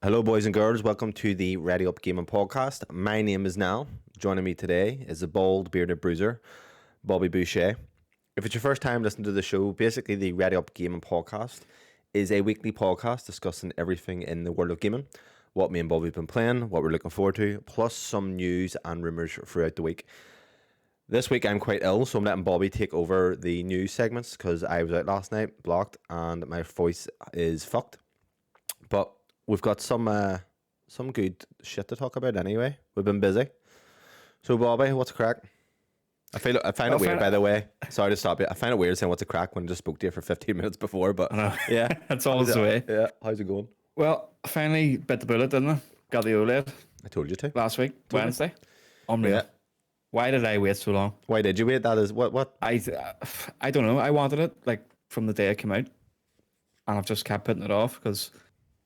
Hello, boys and girls. Welcome to the Ready Up Gaming Podcast. My name is Niall. Joining me today is the bald, bearded bruiser, Bobby Boucher. If it's your first time listening to the show, basically the Ready Up Gaming Podcast is a weekly podcast discussing everything in the world of gaming, what me and Bobby have been playing, what we're looking forward to, plus some news and rumours throughout the week. This week I'm quite ill, so I'm letting Bobby take over the news segments because I was out last night, blocked, and my voice is fucked. But we've got some good shit to talk about anyway. We've been busy. So Bobby, what's a crack? I find it weird, by the way. Sorry to stop you. I find it weird saying what's a crack when I just spoke to you for 15 minutes before, but yeah. That's always the way. Yeah, how's it going? Well, I finally bit the bullet, didn't I? Got the OLED I told you to. last week, Wednesday. Unreal. Yeah. Why did I wait so long? Why did you wait? That is what? I don't know. I wanted it like from the day it came out, and I've just kept putting it off because I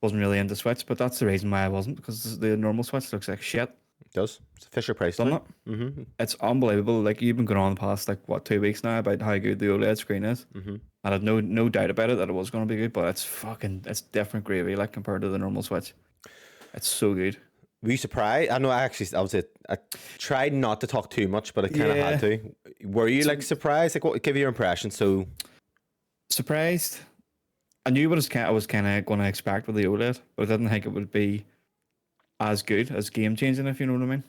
wasn't really into Switch. But that's the reason why I wasn't, because the normal Switch looks like shit. It does. It's a Fisher Price, Doesn't now. it? Mm-hmm. It's unbelievable. Like, you've been going on the past 2 weeks now about how good the OLED screen is, and I had no doubt about it that it was going to be good. But it's different gravy like compared to the normal Switch. It's so good. Were you surprised? I know. I tried not to talk too much, but I kind of had to. Were you surprised? Like, what? Give your impression. So surprised. I knew what I was kind of going to expect with the OLED, but I didn't think it would be as good, as game changing, if you know what I mean.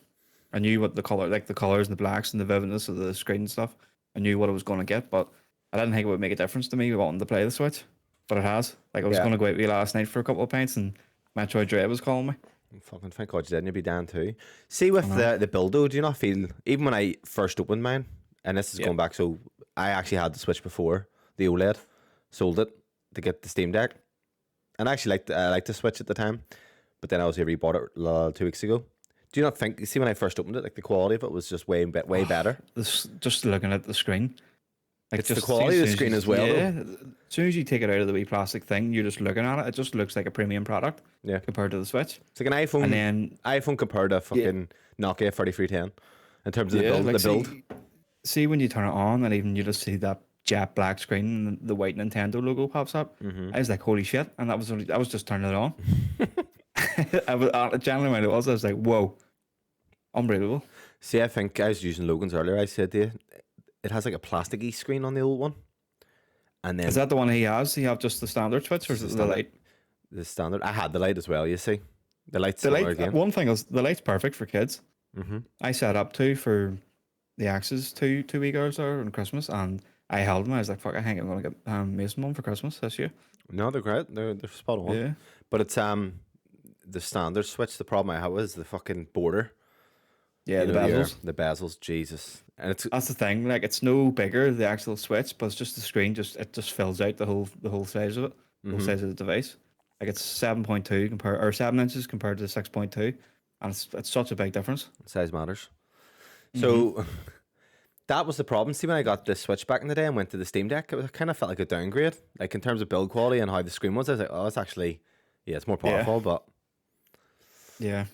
I knew what the colors and the blacks and the vividness of the screen and stuff. I knew what I was going to get, but I didn't think it would make a difference to me wanting to play the Switch. But it has. Like, I was going to go out with you last night for a couple of pints, and Metroid Dread was calling me. Fucking thank God you didn't. You'd be down too. See, with the build though, do you not feel, even when I first opened mine, and this is going back, so I actually had the Switch before the OLED, sold it to get the Steam Deck, and I actually liked the Switch at the time, but then I was rebought it 2 weeks ago. Do you not think? See, when I first opened it, like the quality of it was just way better. Just looking at the screen, like, it's just the quality of the screen as well. Yeah, as soon as you take it out of the wee plastic thing, you're just looking at it. It just looks like a premium product. Yeah, compared to the Switch. It's like an iPhone. And then iPhone compared to fucking Nokia 3310 in terms of the build. See when you turn it on, and even you just see that jet black screen and the white Nintendo logo pops up. I was like, holy shit! And I was just turning it on. Generally when it was, I was like, whoa, unbelievable. See, I think I was using Logan's earlier. I said to you, it has like a plasticky screen on the old one. And then, is that the one he has? Do you have just the standard Switch, or is it the light? The standard. I had the light as well, you see. The light's again. One thing is, the light's perfect for kids. I set up for the Axes two wee girls there on Christmas, and I held them. I was like, fuck, I think I'm going to get Mason one for Christmas this year. No, they're great. They're spot on. Yeah. But it's the standard Switch. The problem I have is the fucking border. Yeah, the bezels. The bezels, Jesus. And that's the thing. Like, it's no bigger, the actual Switch, but it's just the screen. It just fills out the whole size of it, the whole size of the device. Like, it's 7.2 7 inches compared to 6.2, and it's such a big difference. Size matters. So that was the problem. See, when I got the Switch back in the day and went to the Steam Deck, it kind of felt like a downgrade. Like, in terms of build quality and how the screen was, I was like, oh, it's actually, it's more powerful, but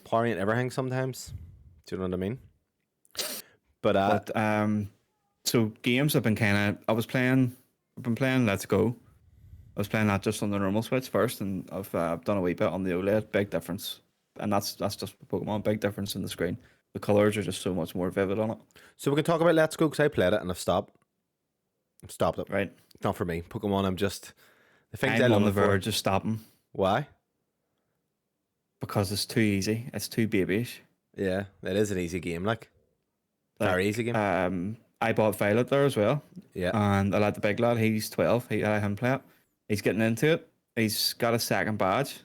power ain't everything sometimes. Do you know what I mean? But so games have been I've been playing Let's Go. I was playing that just on the normal Switch first, and I've done a wee bit on the OLED. Big difference, and that's just Pokemon. Big difference in the screen. The colors are just so much more vivid on it. So we can talk about Let's Go, because I played it and I've stopped it. Right, it's not for me. Pokemon, I'm on the verge of stopping. Why? Because it's too easy. It's too babyish. Yeah, it is an easy game, very easy game. I bought Violet there as well. Yeah. And I let the big lad, he's 12, I let him play it. He's getting into it. He's got a second badge,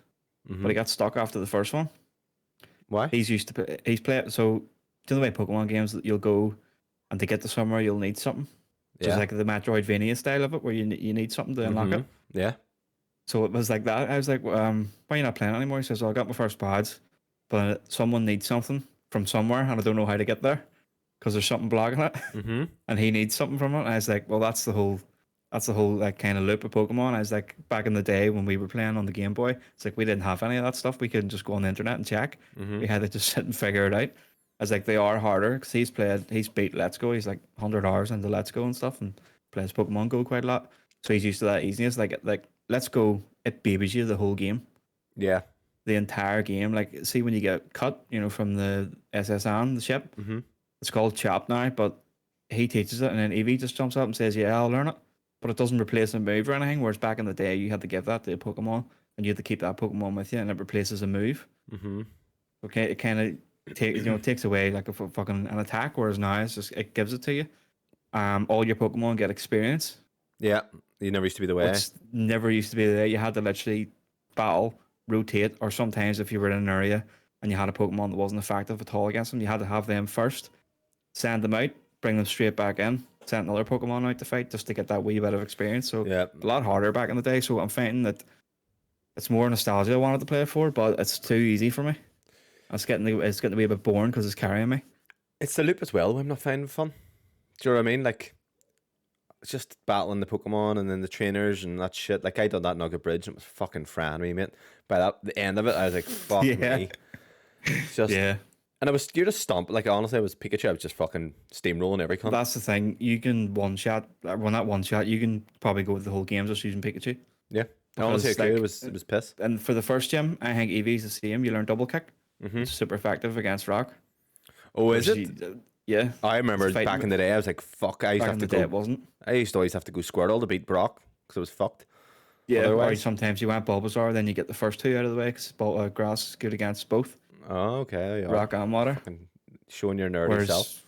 but he got stuck after the first one. Why? He's played, so do you know the way Pokemon games that you'll go, and to get to somewhere you'll need something? Just like the Metroidvania style of it, where you need something to unlock it. Yeah. So it was like that. I was like, why are you not playing anymore? He says, well, I got my first badge, but someone needs something from somewhere, and I don't know how to get there because there's something blocking it, and he needs something from it. And I was like, well, that's the whole like kind of loop of Pokemon. I was like, back in the day when we were playing on the Game Boy, it's like we didn't have any of that stuff. We couldn't just go on the internet and check. We had to just sit and figure it out. I was like, they are harder because he's beat Let's Go. He's like 100 hours into Let's Go and stuff, and plays Pokemon Go quite a lot. So he's used to that easiness. Like Let's Go, it babies you the whole game. Yeah. the entire game. Like, see when you get cut, from the SSN, the ship, it's called chop now, but he teaches it, and then Eevee just jumps up and says, "Yeah, I'll learn it," but it doesn't replace a move or anything. Whereas back in the day, you had to give that to a Pokemon, and you had to keep that Pokemon with you, and it replaces a move. Okay, it kind of takes away like a fucking an attack, whereas now it gives it to you. All your Pokemon get experience. Yeah, you never used to be the way. Which never used to be there. You had to literally battle, rotate, or sometimes if you were in an area and you had a Pokemon that wasn't effective at all against them, you had to have them first, send them out, bring them straight back in, send another Pokemon out to fight just to get that wee bit of experience. So Yeah. a lot harder back in the day. So I'm finding that it's more nostalgia I wanted to play it for, but it's too easy for me. It's getting to be a bit boring because it's carrying me. It's the loop as well. I'm not finding fun. Do you know what I mean? Like, it's just battling the Pokemon and then the trainers and that shit. Like, I done that Nugget Bridge and it was fucking fran me, mate. By the end of it, I was like, fuck me. Just, yeah. And you're just stomp. Like, honestly, I was Pikachu. I was just fucking steamrolling every cunt. That's the thing. You can one shot. Well, not one shot. You can probably go with the whole game just using Pikachu. Yeah. Honestly, it was piss. And for the first gym, I think Eevee's the same. You learn double kick. It's super effective against rock. Oh, is it? Yeah. I remember back in the day, I was like, fuck. I used to have to go. It wasn't. I used to always have to go Squirtle to beat Brock because it was fucked. Yeah. Otherwise. Or sometimes you went Bulbasaur, then you get the first two out of the way because grass is good against both. Oh, okay. Yeah. Rock and water. Fucking showing your nerdy self.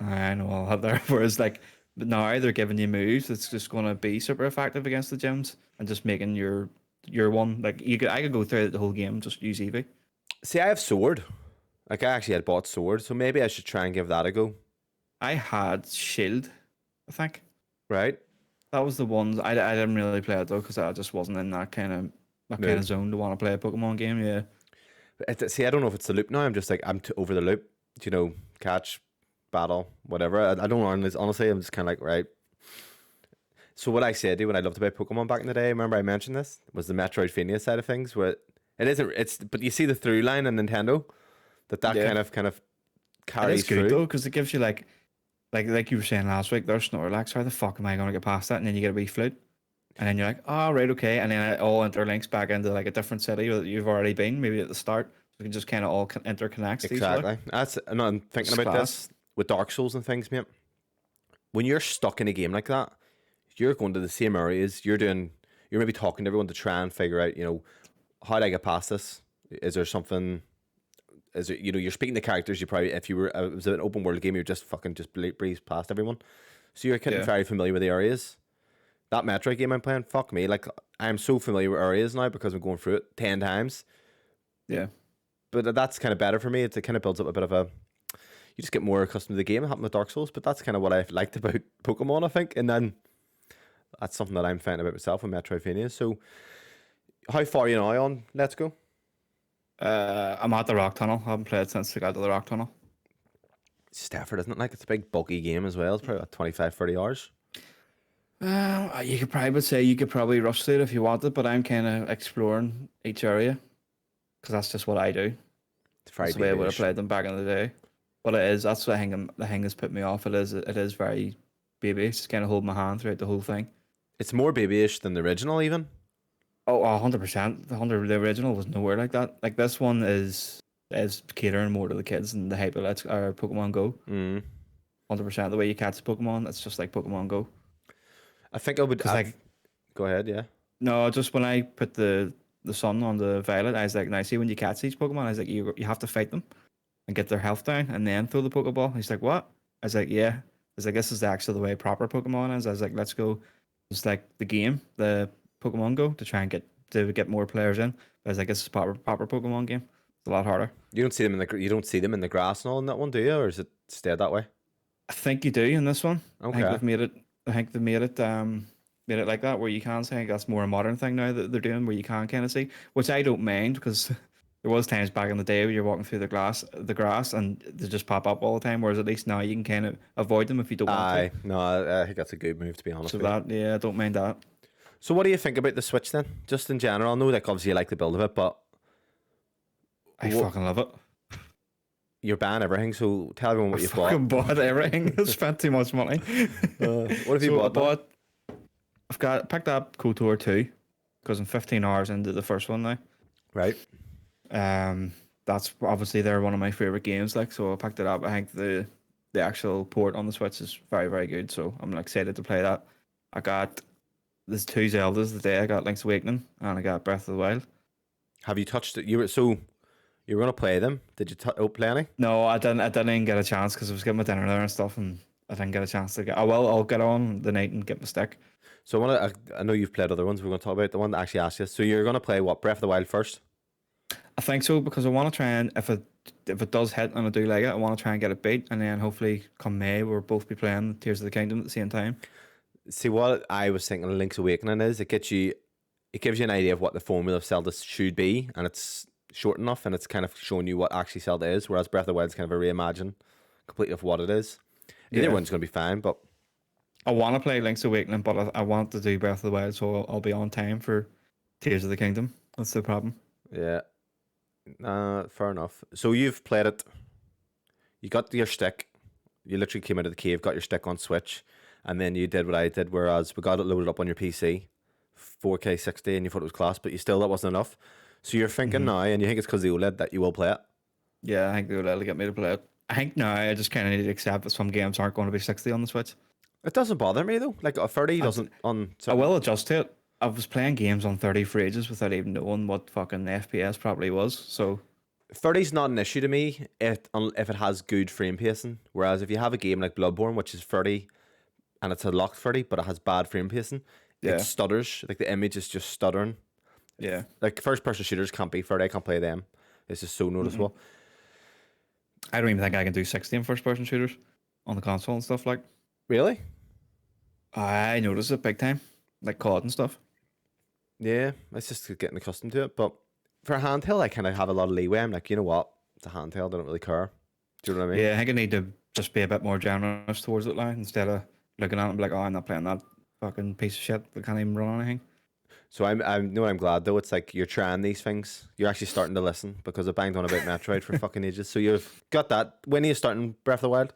I know all that there. Whereas like now they're giving you moves that's just going to be super effective against the gyms and just making your one like I could go through the whole game and just use Eevee. See, I have Sword. Like, I actually had bought Sword, so maybe I should try and give that a go. I had Shield, I think. Right. That was the one. I didn't really play it though because I just wasn't in that kind of zone to want to play a Pokemon game. Yeah. See, I don't know if it's the loop now. I'm just like, I'm too over the loop. Catch, battle, whatever. I don't know. Honestly, I'm just kind of like, right. So what I said when I loved about Pokemon back in the day, remember I mentioned this, was the Metroidvania side of things, where but you see the through line in Nintendo, that kind of carries it's good through. though because it gives you like you were saying last week, there's Snorlax. How the fuck am I going to get past that? And then you get a wee flute, and then you're like, oh right, okay, and then it all interlinks back into like a different city that you've already been, maybe at the start. So you can just kind of all interconnect. Exactly. I'm thinking about this with Dark Souls and things, mate. When you're stuck in a game like that, you're going to the same areas. You're maybe talking to everyone to try and figure out, how do I get past this? Is there something? Is it, you're speaking to characters. You probably, if you were, it was an open world game, you're just breeze past everyone. So you're getting very familiar with the areas. That Metroid game I'm playing, fuck me, like I'm so familiar with areas now because I'm going through it 10 times. Yeah. But that's kind of better for me. It kind of builds up a bit of you just get more accustomed to the game. It happened with Dark Souls, but that's kind of what I liked about Pokemon, I think. And then that's something that I'm finding about myself with Metroidvania. So how far are you now on Let's Go? I'm at the Rock Tunnel. I haven't played since I got to the Rock Tunnel. Stafford, isn't it? Like, it's a big bulky game as well. It's probably about 25, 30 hours. You could probably rush through it if you wanted, but I'm kind of exploring each area because that's just what I do. That's the way I would have played them back in the day. But it is, that's the thing that's put me off. It is very babyish. Just kind of hold my hand throughout the whole thing. It's more babyish than the original, even. Oh, 100%. The original was nowhere like that. Like, this one is catering more to the kids than the hype of Pokemon Go. 100%. The way you catch Pokemon, it's just like Pokemon Go. I think I would. Go ahead, yeah. No, just when I put the sun on the Violet, I was like, now see when you catch these Pokemon, I was like, you have to fight them and get their health down and then throw the Pokeball. He's like, what? I was like, yeah. I was like, this is actually the way proper Pokemon is. I was like, let's go. It's like the game, the Pokemon Go, to try and get more players in. But I was like, this is proper Pokemon game. It's a lot harder. You don't see them in the grass and all in that one, do you? Or is it stayed that way? I think you do in this one. Okay. I think they've made it like that where you can see. I think that's more a modern thing now that they're doing where you can kind of see, which I don't mind because there was times back in the day where you're walking through the grass and they just pop up all the time, whereas at least now you can kind of avoid them if you don't want to. No, I think that's a good move, to be honest with you. I don't mind that. So what do you think about the Switch then? Just in general, I know like obviously you like the build of it, but I fucking love it. You're buying everything, so tell everyone what you've bought. I fucking bought everything. I spent too much money. What have you bought? I've picked up KOTOR 2 because I'm 15 hours into the first one now. Right. That's obviously they're one of my favorite games. Like, so I picked it up. I think the actual port on the Switch is very, very good. So I'm excited to play that. I got there's two Zeldas today. I got Link's Awakening and I got Breath of the Wild. Have you touched it? You were gonna play them. Did you play any? No, I didn't. I didn't even get a chance because I was getting my dinner there and stuff, and I didn't get a chance to get. Oh well, I'll get on the night and get my stick. So I know you've played other ones. We're gonna talk about the one that actually asked you. So you're gonna play what, Breath of the Wild first? I think so because I want to try and if it does hit and I do like it, I want to try and get it beat, and then hopefully come May we'll both be playing Tears of the Kingdom at the same time. See, what I was thinking of Link's Awakening is it gives you an idea of what the formula of Zelda should be, and it's short enough, and it's kind of showing you what actually Zelda is. Whereas Breath of the Wild is kind of a reimagine completely of what it is. Either one's gonna be fine, but I want to play Link's Awakening, but I want to do Breath of the Wild, so I'll be on time for Tears of the Kingdom. That's the problem. yeah, fair enough. So you've played it. You got your stick. You literally came out of the cave, got your stick on Switch, and then you did what I did. Whereas we got it loaded up on your PC, 4K 60, and you thought it was class, but that wasn't enough. So you're thinking now, and you think it's because of the OLED that you will play it. Yeah, I think they'll get me to play it. I think now I just kind of need to accept that some games aren't going to be 60 on the Switch. It doesn't bother me though. Like a 30 doesn't on. I will adjust to it. I was playing games on 30 for ages without even knowing what fucking FPS probably was. So 30's not an issue to me if it has good frame pacing. Whereas if you have a game like Bloodborne, which is 30 and it's a locked 30, but it has bad frame pacing, it stutters. Like the image is just stuttering. Yeah. Like first person shooters can't be 30. I can't play them. It's just so noticeable. I don't even think I can do 60 in first person shooters on the console and stuff like. Really? I noticed it big time, like COD and stuff. Yeah, it's just getting accustomed to it. But for a handheld, I kind of have a lot of leeway. I'm like, you know what? It's a handheld. I don't really care. Do you know what I mean? Yeah, I think I need to just be a bit more generous towards it, like instead of looking at it and be like, oh, I'm not playing that fucking piece of shit that can't even run anything. So I'm glad though. It's like you're trying these things. You're actually starting to listen because I banged on about Metroid for fucking ages. So you've got that. When are you starting Breath of the Wild?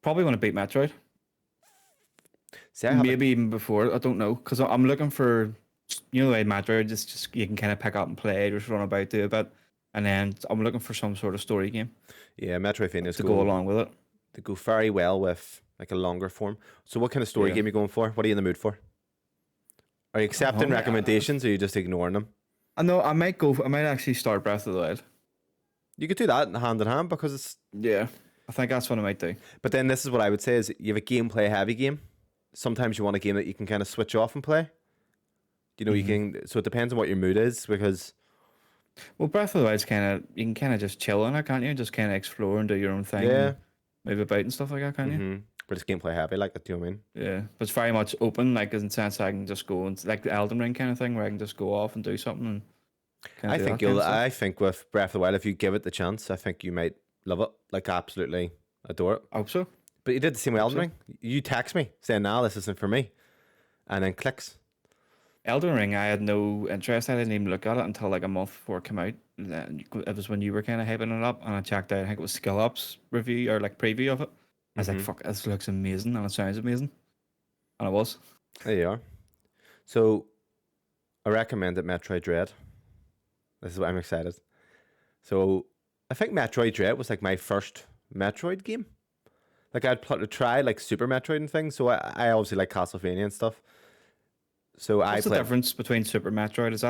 Probably want to beat Metroid. See, Maybe even before. I don't know because I'm looking for, you know, the way Metroid just you can kind of pick up and play, just run about, do a bit, and then I'm looking for some sort of story game. Yeah, Metroidvanias to go along with it. They go very well with like a longer form. So what kind of story game are you going for? What are you in the mood for? Are you accepting recommendations or are you just ignoring them? I know I might actually start Breath of the Wild. You could do that hand in hand because it's... Yeah, I think that's what I might do. But then this is what I would say is you have a gameplay heavy game. Sometimes you want a game that you can kind of switch off and play. You know, you can... So it depends on what your mood is because... Well, Breath of the Wild's you can kind of just chill on it, can't you? Just kind of explore and do your own thing. Yeah. Move about and stuff like that, can't you? But it's gameplay heavy, like, do you know what I mean? Yeah, but it's very much open, like in the sense I can just go and like the Elden Ring kind of thing, where I can just go off and do something. And I think with Breath of the Wild, if you give it the chance, I think you might love it, like absolutely adore it. I hope so. But you did the same with Elden Ring. You text me saying, "Nah, this isn't for me," and then clicks. Elden Ring, I had no interest. I didn't even look at it until like a month before it came out. It was when you were kind of hyping it up, and I checked out. I think it was Skill Up's review or like preview of it. I was like, fuck, this looks amazing and it sounds amazing. And it was. There you are. So, I recommend it Metroid Dread. This is why I'm excited. So, I think Metroid Dread was like my first Metroid game. Like, I'd try like Super Metroid and things. So, I obviously like Castlevania and stuff. So, What's the difference between Super Metroid? Was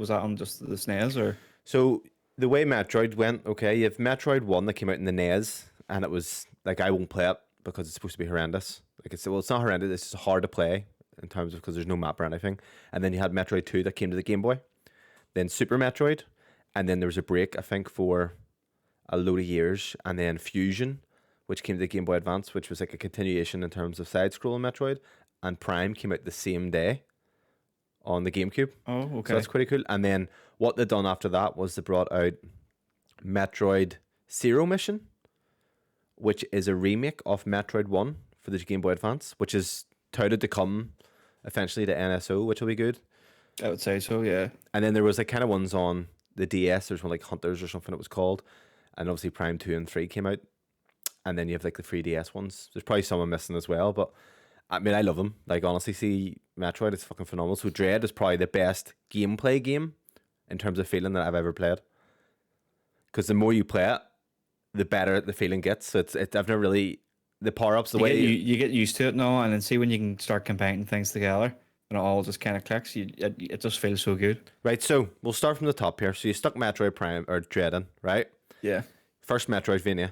that on just the SNES or? So, the way Metroid went, okay, you have Metroid 1 that came out in the NES. And it was like, I won't play it because it's supposed to be horrendous. Like it's not horrendous. It's just hard to play in terms of because there's no map or anything. And then you had Metroid 2 that came to the Game Boy, then Super Metroid, and then there was a break I think for a load of years, and then Fusion, which came to the Game Boy Advance, which was like a continuation in terms of side-scrolling Metroid, and Prime came out the same day on the GameCube. Oh, okay. So that's pretty cool. And then what they done after that was they brought out Metroid Zero Mission, which is a remake of Metroid 1 for the Game Boy Advance, which is touted to come eventually to NSO, which will be good. I would say so, yeah. And then there was like kind of ones on the DS. There's one like Hunters or something it was called. And obviously Prime 2 and 3 came out. And then you have like the 3DS ones. There's probably some I'm missing as well, but I mean, I love them. Like honestly, see Metroid, it's fucking phenomenal. So Dread is probably the best gameplay game in terms of feeling that I've ever played. Because the more you play it, the better the feeling gets. So it's I've never really the power ups the way You get used to it now, and then see when you can start combining things together, and it all just kind of clicks. It just feels so good. Right. So we'll start from the top here. So you stuck Metroid Prime or Dread in, right? Yeah. First Metroidvania.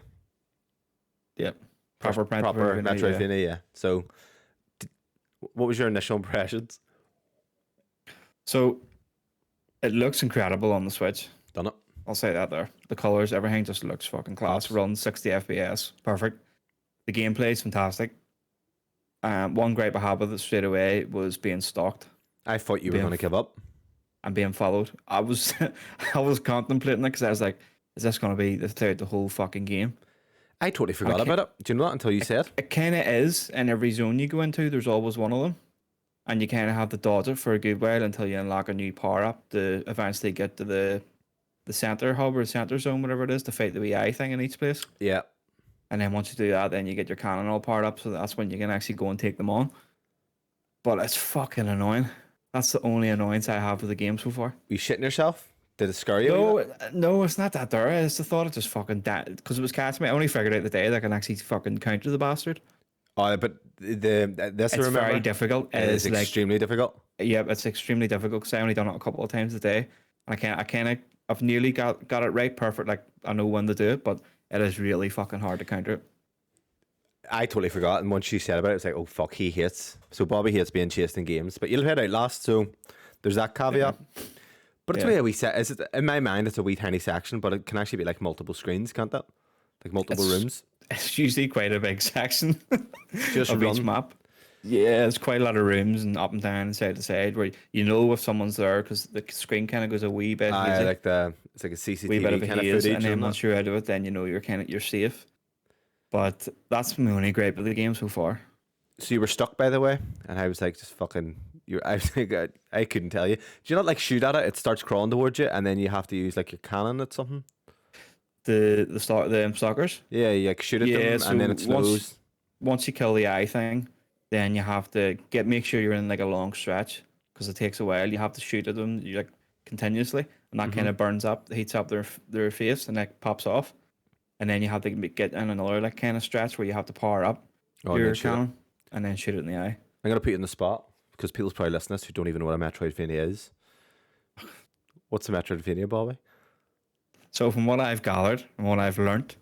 Yep. Proper Metroidvania. Yeah. So, what was your initial impressions? So, it looks incredible on the Switch. Done it. I'll say that there. The colors, everything just looks fucking class. Runs 60 FPS, perfect. The gameplay is fantastic. One gripe I had with it straight away was being stalked I thought you were going to give up. and being followed. I was I was contemplating it because I was like, is this going to be throughout the whole fucking game? I totally forgot about it. Do you know that until you said? It kind of is. In every zone you go into, there's always one of them. And you kind of have to dodge it for a good while until you unlock a new power up to eventually get to the center hub or center zone, whatever it is, to fight the wee eye thing in each place. Yeah. And then once you do that, then you get your cannon all powered up, so that's when you can actually go and take them on. But it's fucking annoying. That's the only annoyance I have with the game so far. Were you shitting yourself? Did it scare you? No, it's not that there. It's the thought it just fucking died. Because it was catching me. I only figured out the day that I can actually fucking counter the bastard. Oh, but this It's very difficult. It is extremely difficult. Yeah, it's extremely difficult because I only done it a couple of times a day. And I've nearly got it right, perfect. Like, I know when to do it, but it is really fucking hard to counter it. I totally forgot, and once you said about it, it's like, oh fuck, he hates. So Bobby hates being chased in games, but you'll head out last, so there's that caveat. Yeah. But it's a wee set. Is it in my mind? It's a wee tiny section, but it can actually be like multiple screens, can't it? Like multiple rooms. It's usually quite a big section Just of each map. Yeah, it's quite a lot of rooms and up and down and side to side where you know if someone's there because the screen kind of goes a wee bit. Like it's like a CCTV wee bit of kind of haze, footage, and then once you're out of it, then you know you're safe. But that's my only gripe with the game so far. So you were stuck, by the way, and I was like, just fucking. I was like, I couldn't tell you. Do you not like shoot at it? It starts crawling towards you, and then you have to use like your cannon at something. The stalkers. Yeah, you like shoot at them, so and then it slows. Once you kill the eye thing, then you have to make sure you're in like a long stretch because it takes a while. You have to shoot at them continuously, and that kind of burns up, heats up their face, and that pops off. And then you have to get in another like kind of stretch where you have to power up your cannon and then shoot it in the eye. I'm gonna put you in the spot because people's probably listening to this who don't even know what a Metroidvania is. What's a Metroidvania, Bobby? So from what I've gathered and what I've learned,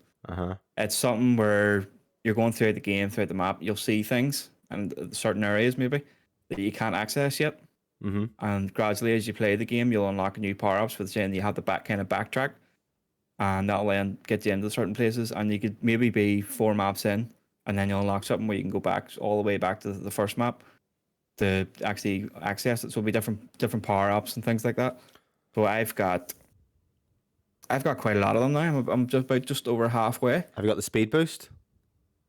it's something where you're going throughout the game, throughout the map, you'll see things and certain areas maybe that you can't access yet. And gradually as you play the game, you'll unlock new power-ups for the saying you have to backtrack. And that'll then get you into certain places, and you could maybe be 4 maps in, and then you'll unlock something where you can go back all the way back to the first map to actually access it. So it'll be different power ups and things like that. So I've got quite a lot of them now. I'm just over halfway. Have you got the speed boost?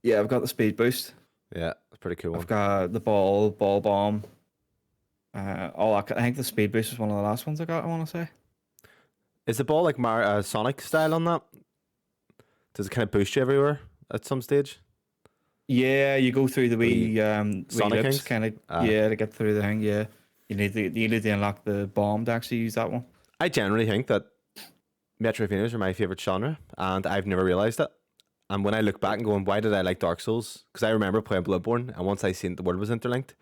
Yeah, I've got the speed boost. Yeah, that's pretty cool. I've got the ball bomb. I think the speed boost is one of the last ones I got. I want to say. Is the ball like Sonic style on that? Does it kind of boost you everywhere at some stage? Yeah, you go through the wee Sonic lips, kind of to get through the thing. Yeah, you need to unlock the bomb to actually use that one. I generally think that Metroidvanias are my favorite genre, and I've never realized it. And when I look back and going, why did I like Dark Souls? Because I remember playing Bloodborne, and once I seen the world was interlinked,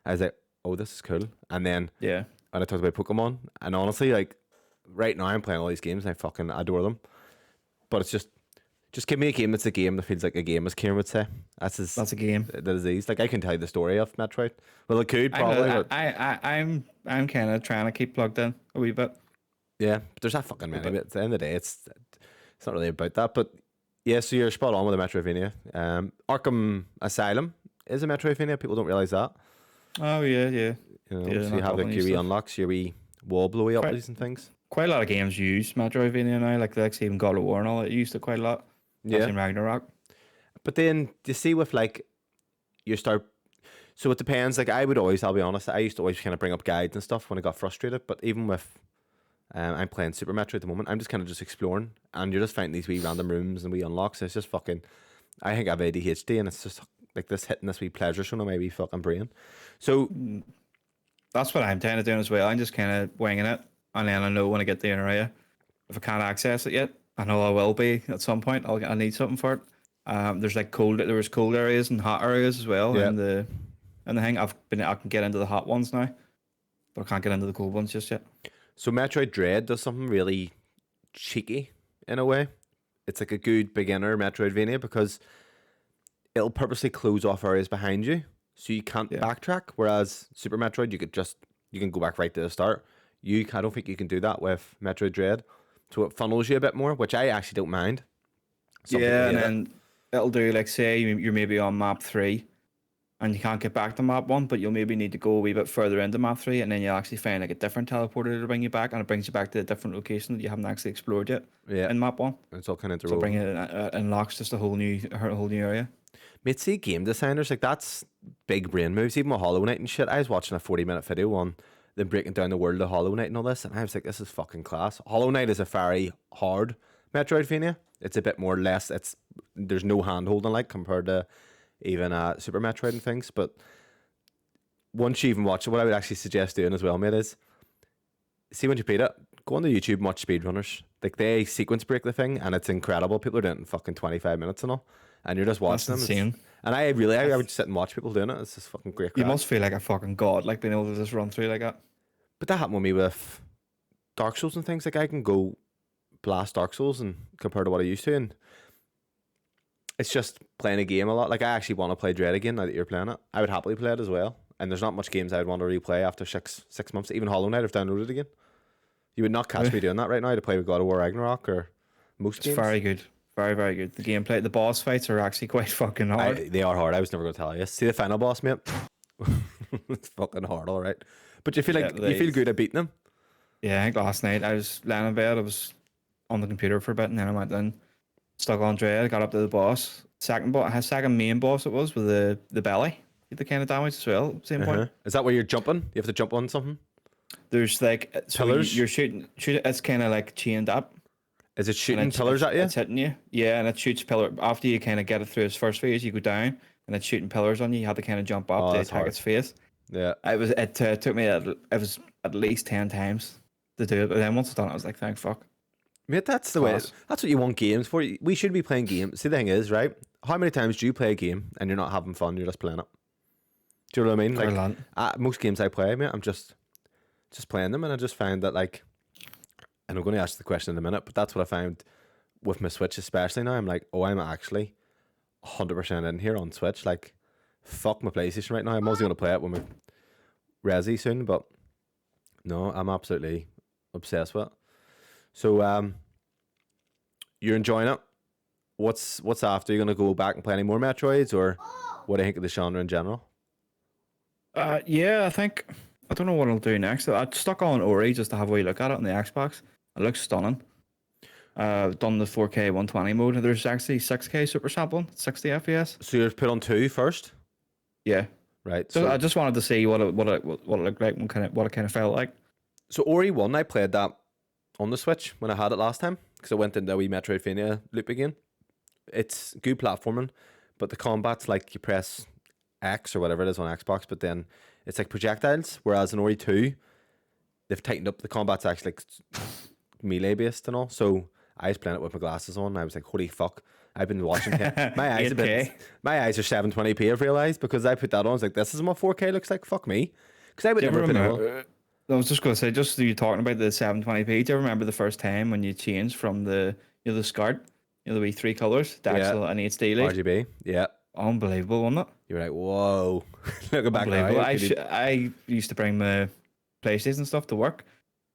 I was like, oh, this is cool. And then when I talked about Pokemon, and honestly, like right now I'm playing all these games and I fucking adore them. But it's just give me a game that's a game that feels like a game, as Kieran would say. That's a game. The disease. Like I can tell you the story of Metroid. Well, it could probably. I'm kind of trying to keep plugged in a wee bit. Yeah, but there's not fucking many. But at the end of the day, it's not really about that. But yeah, so you're spot on with the Metroidvania. Arkham Asylum is a Metroidvania. People don't realize that. Oh yeah. You know, so you have like your wee unlocks, your wee wall blowy ups and things. Quite a lot of games use Metroidvania now, like even God of War and all that. Used it quite a lot. Yeah. In Ragnarok. But then you see with like you start. So it depends. Like I'll be honest, I used to always kind of bring up guides and stuff when I got frustrated. But even with I'm playing Super Metroid at the moment, I'm just kind of just exploring, and you're just finding these wee random rooms and wee unlocks. It's just fucking. I think I have ADHD, and it's just like this hitting this wee pleasure zone on my wee fucking brain. So that's what I'm kind of doing as well. I'm just kind of winging it. and then I know when I get to an area, if I can't access it yet, I know I will be at some point. I need something for it. There's like there was cold areas and hot areas as well, Yeah. and the thing I can get into the hot ones now, but I can't get into the cold ones just yet. So Metroid Dread does something really cheeky in a way. It's like a good beginner Metroidvania because it'll purposely close off areas behind you, so you can't backtrack. Whereas Super Metroid, you can go back right to the start. I don't think you can do that with Metroid Dread, so it funnels you a bit more, which I actually don't mind. Some people Yeah, and hate it. then it'll do like say you're maybe on map 3, and you can't get back to map 1, but you'll maybe need to go a wee bit further into map 3, and then you'll actually find like a different teleporter to bring you back, and it brings you back to a different location that you haven't actually explored yet. Yeah, In map 1, it's all kind of so it unlocks just a whole new area. Mate, see game designers, like that's big brain moves, even with Hollow Knight and shit. I was watching a 40-minute video on them breaking down the world of Hollow Knight and all this, and I was like, this is fucking class. Hollow Knight is a very hard Metroidvania. It's a bit more less, there's no hand holding like compared to even Super Metroid and things, but once you even watch it, what I would actually suggest doing as well, mate, is see when you beat it, go on the YouTube and watch speedrunners. Like they sequence break the thing and it's incredible. People are doing it in fucking 25 minutes and all. And you're just watching That's them. insane. And I would just sit and watch people doing it. It's just fucking great. You Crack. must feel like a fucking god, like being able to just run through like that. But that happened with me with Dark Souls and things. Like I can go blast Dark Souls and compared to what I used to, and it's just playing a game a lot. Like I actually want to play Dread again now that you're playing it. I would happily play it as well. And there's not much games I would want to replay after six months. Even Hollow Knight I've downloaded again. You would not catch me doing that right now to play with God of War Ragnarok or most games. It's very good. Very, very good. The gameplay, the boss fights are actually quite fucking hard. They are hard. I was never going to tell you. See the final boss, mate? It's fucking hard, all right. But you feel like you feel good at beating them? Yeah, I think last night I was laying in bed. I was on the computer for a bit, and then I went in, stuck on Dread, got up to the boss. Second main boss it was with the belly. The kind of damage as well. Same point. Is that where you're jumping? You have to jump on something? There's like pillars. You're shooting. It's kind of like chained up. Is it shooting pillars at you? It's hitting you. Yeah, and it shoots pillar after you kind of get it through its first phase. You go down, and it's shooting pillars on you. You have to kind of jump up to attack its face. Yeah, It took me it was at least 10 times to do it. But then once it's done, I was like, thank fuck. Mate, that's the way. That's what you want games for. We should be playing games. See, the thing is, right? How many times do you play a game and you're not having fun? You're just playing it. Do you know what I mean? Like most games I play, mate, I'm just playing them, and I just find that like, and I'm going to ask the question in a minute, but that's what I found with my Switch, especially now. I'm like, oh, I'm actually 100% in here on Switch. Like, fuck my PlayStation right now. I'm also going to play it with my Resi soon, but no, I'm absolutely obsessed with it. So, you're enjoying it. What's after? You going to go back and play any more Metroids, or what do you think of the genre in general? Yeah, I don't know what I'll do next. I stuck on Ori just to have a wee look at it on the Xbox. It looks stunning. Done the 4K 120 mode. There's actually 6K super sampling, 60 FPS. So you've put on 2 first? Yeah. Right. So I just wanted to see what it looked like and what it kind of felt like. So Ori 1, I played that on the Switch when I had it last time, because I went into a wee Metroidvania loop again. It's good platforming, but the combat's like you press X or whatever it is on Xbox, but then it's like projectiles, whereas in Ori 2 they've tightened up the combat's actually like melee based and all. So I was playing it with my glasses on and I was like, holy fuck, I've been watching my eyes are 720p, I've realized, because I put that on. I was like, this is what 4K looks like. Fuck me, because I would never put it on. I was just going to say, just you talking about the 720p, do you remember the first time when you changed from the SCART, the wee 3 colours, the actual and HD lead? RGB, yeah. Unbelievable, wasn't it? You were like, whoa. Looking back now. I used to bring my PlayStation stuff to work,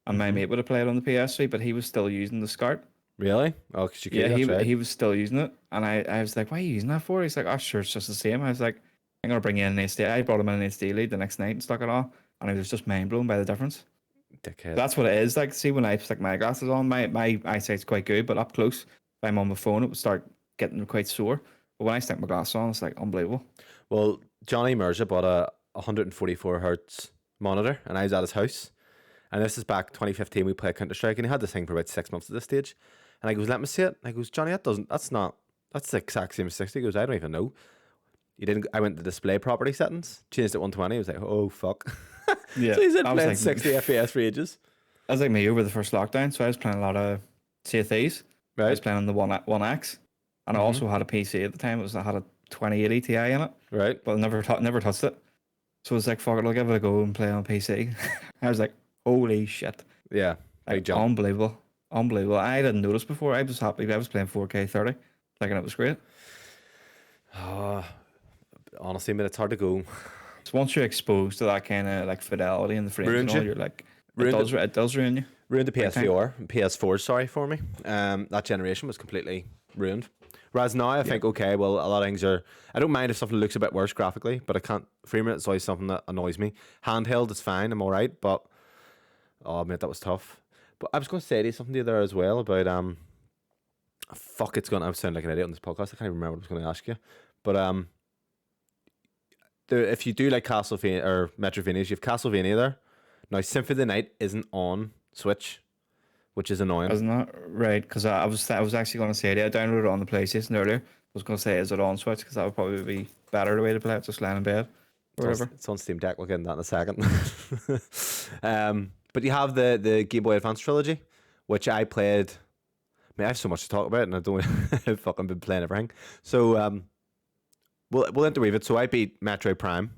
and my mate would have played on the PS3, but he was still using the SCART. Really? Oh, because you could. Yeah, he was still using it, and I was like, "Why are you using that for?" He's like, "Oh, sure, it's just the same." I was like, "I'm gonna bring you an HD." I brought him an HD lead the next night and stuck it on, and I was just mind blown by the difference. Dickhead. That's what it is. Like, see, when I stick my glasses on, my eyesight's quite good, but up close, if I'm on my phone, it would start getting quite sore. But when I stick my glasses on, it's like unbelievable. Well, Johnny Mirza bought a 144 hertz monitor, and I was at his house. And this is back 2015. We played Counter Strike, and he had this thing for about 6 months at this stage. And I goes, "Let me see it." And I goes, "Johnny, that's the exact same as 60." He goes, "I don't even know." You didn't. I went to display property settings, changed it 120. I was like, "Oh fuck." Yeah. So he's been playing 60 FPS for ages. That's like me over the first lockdown. So I was playing a lot of Sea of Thieves. I was Right. playing on the One X, and I also had a PC at the time. I had a 2080 Ti in it, Right. but I never touched it. So I was like, fuck it, I'll give it a go and play on PC. I was like, holy shit. Yeah. Like, Big jump. unbelievable. Unbelievable. I didn't notice before. I was happy. I was playing 4K 30. Like, and it was great. Honestly, man, it's hard to go. So once you're exposed to that kind of like fidelity and the frames Ruined and all, you. you're like, Ruined it does ruin you. Ruined the Big time. PS4, sorry, for me. That generation was completely ruined. Whereas now I think, okay, well, a lot of things are. I don't mind if something looks a bit worse graphically, but I can't. Frame rate is always something that annoys me. Handheld is fine, I'm alright, but oh, mate, that was tough. But I was going to say to you something the other there as well about fuck, it's gonna. I sound like an idiot on this podcast. I can't even remember what I was going to ask you, but if you do like Castlevania or Metroidvanias, you have Castlevania there. Now, Symphony of the Night isn't on Switch, which is annoying. Isn't that right? Because I was actually going to say that I downloaded it on the PlayStation earlier. I was going to say, is it on Switch? Because that would probably be better the way to play it, just lying in bed or whatever. It's on Steam Deck. We'll get into that in a second. But you have the Game Boy Advance trilogy, which I played. I mean, I have so much to talk about, and I don't. I've fucking been playing everything. So we'll interweave it. So I beat Metroid Prime.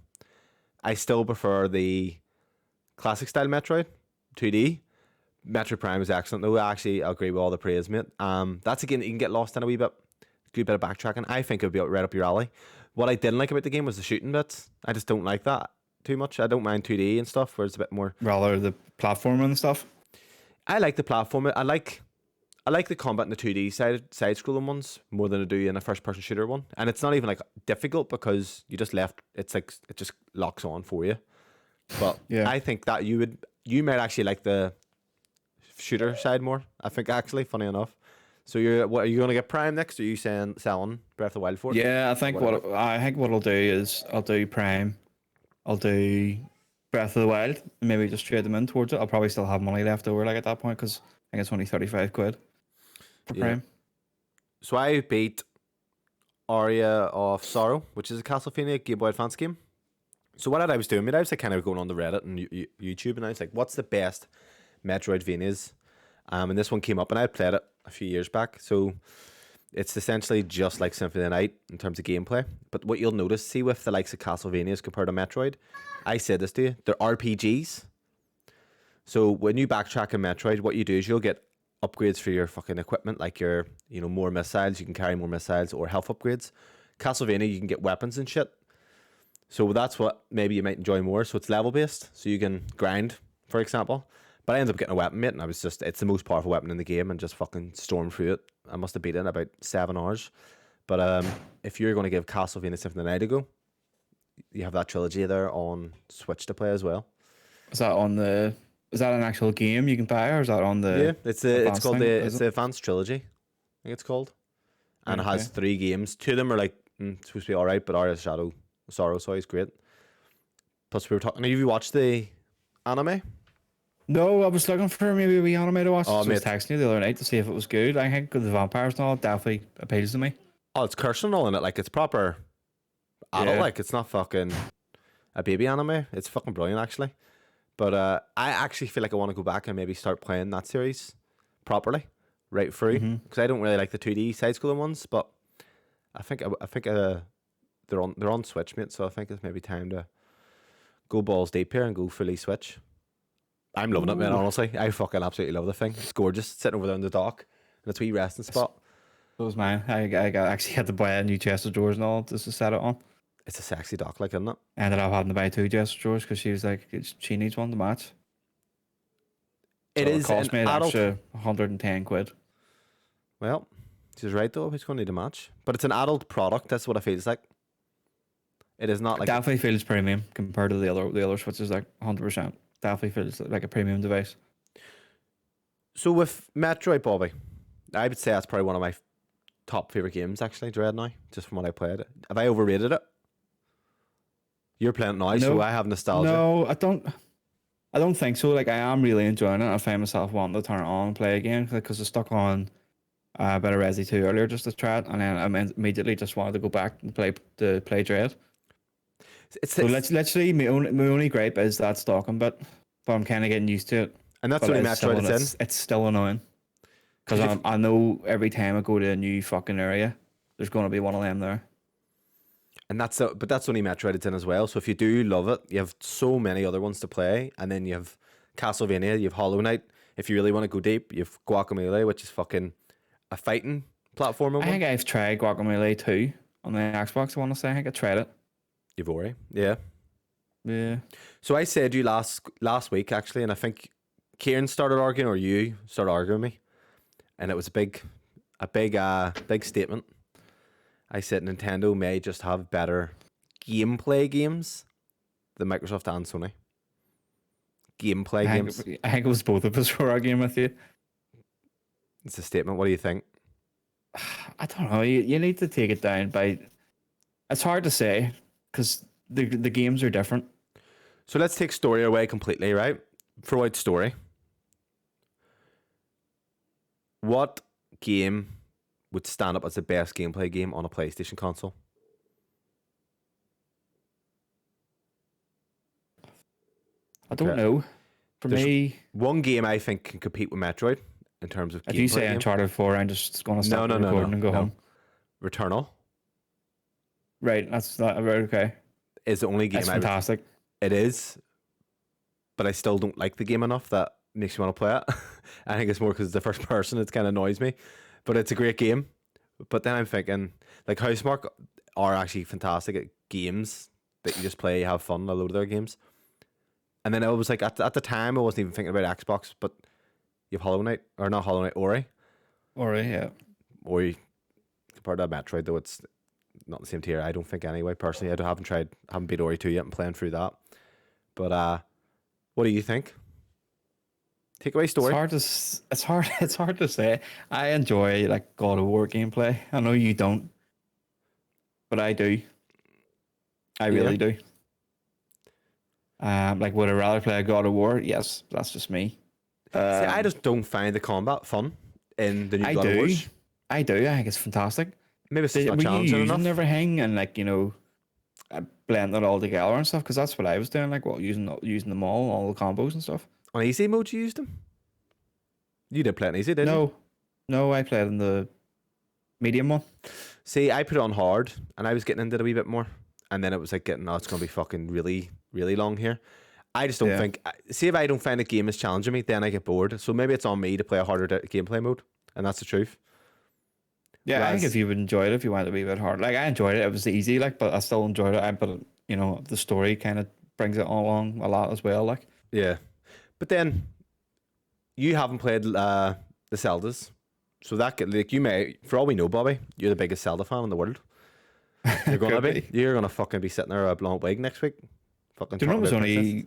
I still prefer the classic style Metroid, 2D. Metroid Prime is excellent though. I actually agree with all the praise, mate. That's again, you can get lost in a wee bit. Do a bit of backtracking. I think it would be right up your alley. What I didn't like about the game was the shooting bits. I just don't like that too much. I don't mind 2D and stuff, where it's a bit more. Rather the platform and stuff. I like the platform. I like the combat in the 2D side scrolling ones more than I do in a first person shooter one. And it's not even like difficult because you just left. It's like it just locks on for you. But Yeah. I think that you might actually like the shooter side more. I think actually, funny enough. So what are you going to get Prime next? Or are you saying selling Breath of the Wild for it? Yeah, I think what I'll do is I'll do Prime, I'll do Breath of the Wild, and maybe just trade them in towards it. I'll probably still have money left over like at that point because I think it's only 35 quid for Yeah. Prime. So I beat Aria of Sorrow, which is a Castlevania Game Boy Advance game. So what I was doing, mate, I was like kind of going on the Reddit and YouTube, and I was like, what's the best Metroidvanias? And this one came up, and I played it a few years back. So it's essentially just like Symphony of the Night in terms of gameplay. But what you'll notice, see with the likes of Castlevanias compared to Metroid, I said this to you, they're RPGs. So when you backtrack in Metroid, what you do is you'll get upgrades for your fucking equipment, like your, more missiles, you can carry more missiles, or health upgrades. Castlevania, you can get weapons and shit. So that's what maybe you might enjoy more. So it's level based, so you can grind, for example. But I ended up getting a weapon, mate, and it's the most powerful weapon in the game, and just fucking stormed through it. I must have beat it in about 7 hours. But if you're going to give Castlevania Symphony of the Night a go, you have that trilogy there on Switch to play as well. Is that an actual game you can buy, or is that on the? Yeah, it's called thing, the Advanced Trilogy, I think it's called, and it has 3 games. 2 of them are like supposed to be all right, but Aria of Sorrow, is great. Plus, we were talking. Have you watched the anime? No, I was looking for maybe a wee anime to watch. Oh, so I was mate. texting you the other night to see if it was good. I think the vampires and all definitely appeals to me. Oh, it's cursing all in it. Like, it's proper adult. Yeah. Like, it's not fucking a baby anime. It's fucking brilliant, actually. But I actually feel like I want to go back and maybe start playing that series properly, right through, because I don't really like the 2D side-scrolling ones. But I think they're on Switch, mate. So I think it's maybe time to go balls deep here and go fully Switch. I'm loving it, man. Honestly, I fucking absolutely love the thing. It's gorgeous, sitting over there in the dock, and it's a wee resting spot. So was mine. I actually had to buy a new chest of drawers and all just to set it on. It's a sexy dock, like, isn't it? I ended up having to buy 2 chest of drawers because she was like, she needs one to match. It cost me an adult. extra 110 quid. Well, she's right though. It's going to need a match, but it's an adult product. That's what it feels like. It is not like Definitely feels premium compared to the other switches, like 100%. Definitely feels like a premium device. So with Metroid, Bobby, I would say that's probably one of my top favorite games, actually. Dread now, just from what I played. Have I overrated it? You're playing it now, so I have nostalgia. No, I don't think so. Like, I am really enjoying it. I find myself wanting to turn it on and play again because I stuck on a bit of Resi 2 earlier just to try it, and then I immediately just wanted to go back and play Dread. So literally, my only gripe is that stalking bit, but I'm kind of getting used to it. And that's But the only it's still, Metroid it's in. it's still annoying. Because If- I know every time I go to a new fucking area, there's going to be one of them there. And but that's only Metroid it's in as well. So if you do love it, you have so many other ones to play, and then you have Castlevania, you have Hollow Knight. If you really want to go deep, you have Guacamelee, which is fucking a fighting platformer I one. think I've tried Guacamelee 2 on the Xbox, I want to say. I think I tried it. You've already, yeah. Yeah. So I said you last week actually, and I think Kieran started arguing, or you started arguing with me, and it was a big statement. I said Nintendo may just have better gameplay games than Microsoft and Sony. Gameplay games. I think it was both of us who were arguing with you. It's a statement. What do you think? I don't know. You need to take it down by. It's hard to say because the games are different. So let's take story away completely, right? Throw out story. What game would stand up as the best gameplay game on a PlayStation console? I don't know. For There's me, one game I think can compete with Metroid in terms of if gameplay. you say game. Uncharted 4, I'm just going to stop No, the recording and go home. Returnal Right, that's that. Right, okay. is the only game That's fantastic. It is, but I still don't like the game enough that makes me want to play it. I think it's more because it's the first person. It kind of annoys me, but it's a great game. But then I'm thinking, like, Housemarque are actually fantastic at games that you just play, have fun. A load of their games. And then I was like, at the time, I wasn't even thinking about Xbox, but you have Hollow Knight, or not Hollow Knight, Ori. Ori, yeah. Ori, compared to Metroid, though, it's not the same tier, I don't think, anyway. Personally, I haven't beat Ori 2 yet. I'm playing through that. But what do you think? Take away story. It's hard to say. I enjoy like God of War gameplay. I know you don't, but I do. I really do. Like, would I rather play a God of War? Yes, that's just me. See, I just don't find the combat fun in the new God of Wars. I do. I think it's fantastic. Maybe it's just not Were you challenging using enough. everything and like blending it all together and stuff? Because that's what I was doing. Like, using them all the combos and stuff. On easy mode, you used them. You did play it on easy, didn't you? No, I played in the medium one. See, I put it on hard, and I was getting into it a wee bit more, and then it was like it's going to be fucking really, really long here. I just don't think. See, if I don't find a game is challenging me, then I get bored. So maybe it's on me to play a harder gameplay mode, and that's the truth. Yeah, I think if you enjoyed it, if you wanted to be a bit hard, like I enjoyed it. It was easy, like, but I still enjoyed it. But the story kind of brings it along a lot as well, like. Yeah, but then you haven't played the Zeldas, so that like you may, for all we know, Bobby, you're the biggest Zelda fan in the world. You're gonna be. You're gonna fucking be sitting there a blonde wig next week. Fucking. Do you know it was only?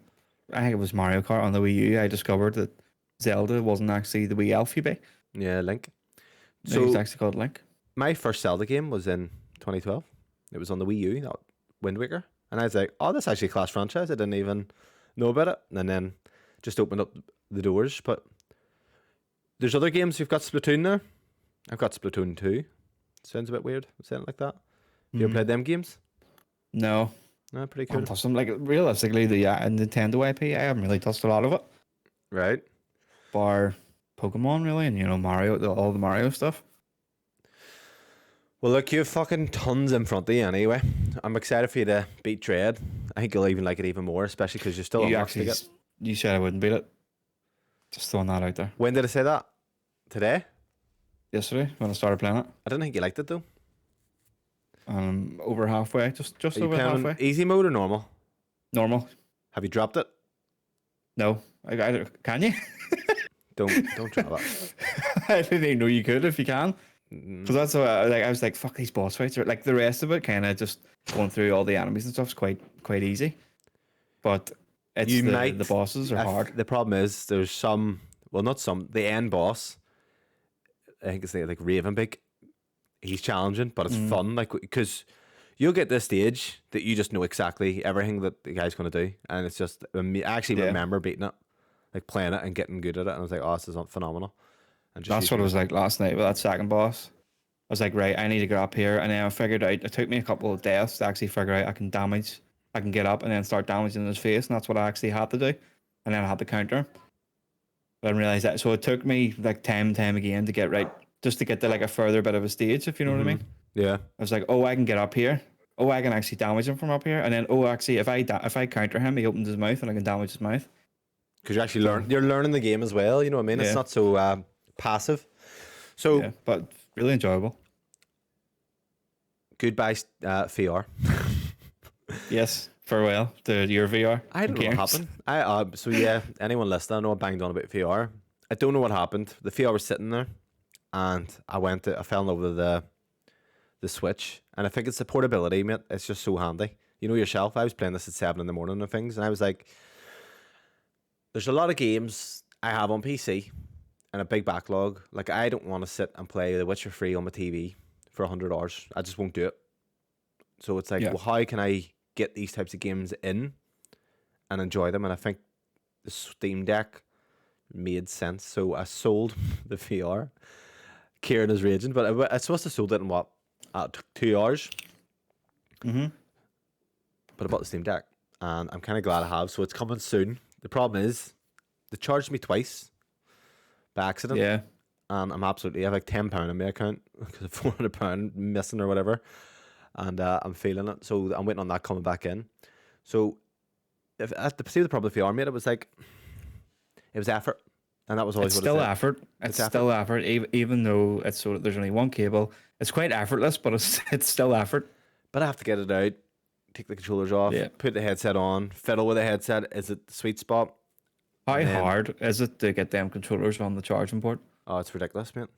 I think it was Mario Kart on the Wii U. I discovered that Zelda wasn't actually the Wii Alphabet. Yeah, Link. So it's actually called Link. My first Zelda game was in 2012. It was on the Wii U, that Wind Waker, and I was like, "Oh, this is actually a class franchise." I didn't even know about it, and then just opened up the doors. But there's other games. You've got Splatoon there. I've got Splatoon 2. Sounds a bit weird saying it like that. You ever played them games? No. No, pretty I cool. haven't touched them. Like, realistically, the Nintendo IP, I haven't really touched a lot of it. Right. Bar Pokemon, really, and Mario, all the Mario stuff. Well, look, you have fucking tons in front of you anyway. I'm excited for you to beat Dread. I think you'll even like it even more, especially because you're still unlocking it. You said I wouldn't beat it. Just throwing that out there. When did I say that? Today? Yesterday, when I started playing it. I didn't think you liked it though. Over halfway, just over halfway. Easy mode or normal? Normal. Have you dropped it? No, can you? Don't drop it. I didn't even know you could if you can. Because that's what I was like, fuck these boss fights. Like the rest of it, kind of just going through all the enemies and stuff is quite easy. But it's the bosses are hard. The problem is there's the end boss. I think it's like Ravenbig. He's challenging, but it's fun. Like, because you'll get this stage that you just know exactly everything that the guy's going to do, and it's just I actually remember beating it, like playing it and getting good at it, and I was like, oh, this is phenomenal. And that's what it was like last night with that second boss. I was like, right, I need to get up here, and then I figured out. It took me a couple of deaths to actually figure out I can get up and then start damaging his face, and that's what I actually had to do, and then I had to counter him. But I didn't realize that. So it took me like time and time again to get right, just to get to like a further bit of a stage, if you know what I mean. Yeah. I was like, oh, I can get up here. Oh, I can actually damage him from up here. And then, oh, actually, if I counter him, he opens his mouth and I can damage his mouth. Because you're learning the game as well. You know what I mean? It's not so passive. So Yeah, but really enjoyable. goodbye VR. Yes, farewell to your VR. I don't know what happened. So yeah, anyone listening, I know I banged on about VR. I don't know what happened. The VR was sitting there, and I fell in love with the Switch, and I think it's the portability, mate. It's just so handy. You know yourself. I was playing this at 7 a.m. and things, and I was like, "There's a lot of games I have on PC, and a big backlog. Like I don't want to sit and play The Witcher 3 on my TV for 100 hours. I just won't do it. So it's like, well, how can I get these types of games in and enjoy them? And I think the Steam Deck made sense. So I sold the VR. Kieran is raging, but I supposed to have sold it in what? It took 2 hours. Mm-hmm. But I bought the Steam Deck, and I'm kind of glad I have. So it's coming soon. The problem is, they charged me twice by accident. Yeah. And I have like £10 in my account because of £400 missing or whatever. And I'm feeling it. So I'm waiting on that coming back in. So if I have to see the problem with VR, mate, it was effort. And that was always It's what still it effort. It's still effort, even though there's only one cable. It's quite effortless, but it's still effort. But I have to get it out, take the controllers off, put the headset on, fiddle with the headset. Is it the sweet spot? How hard is it to get them controllers on the charging port? Oh, it's ridiculous, mate.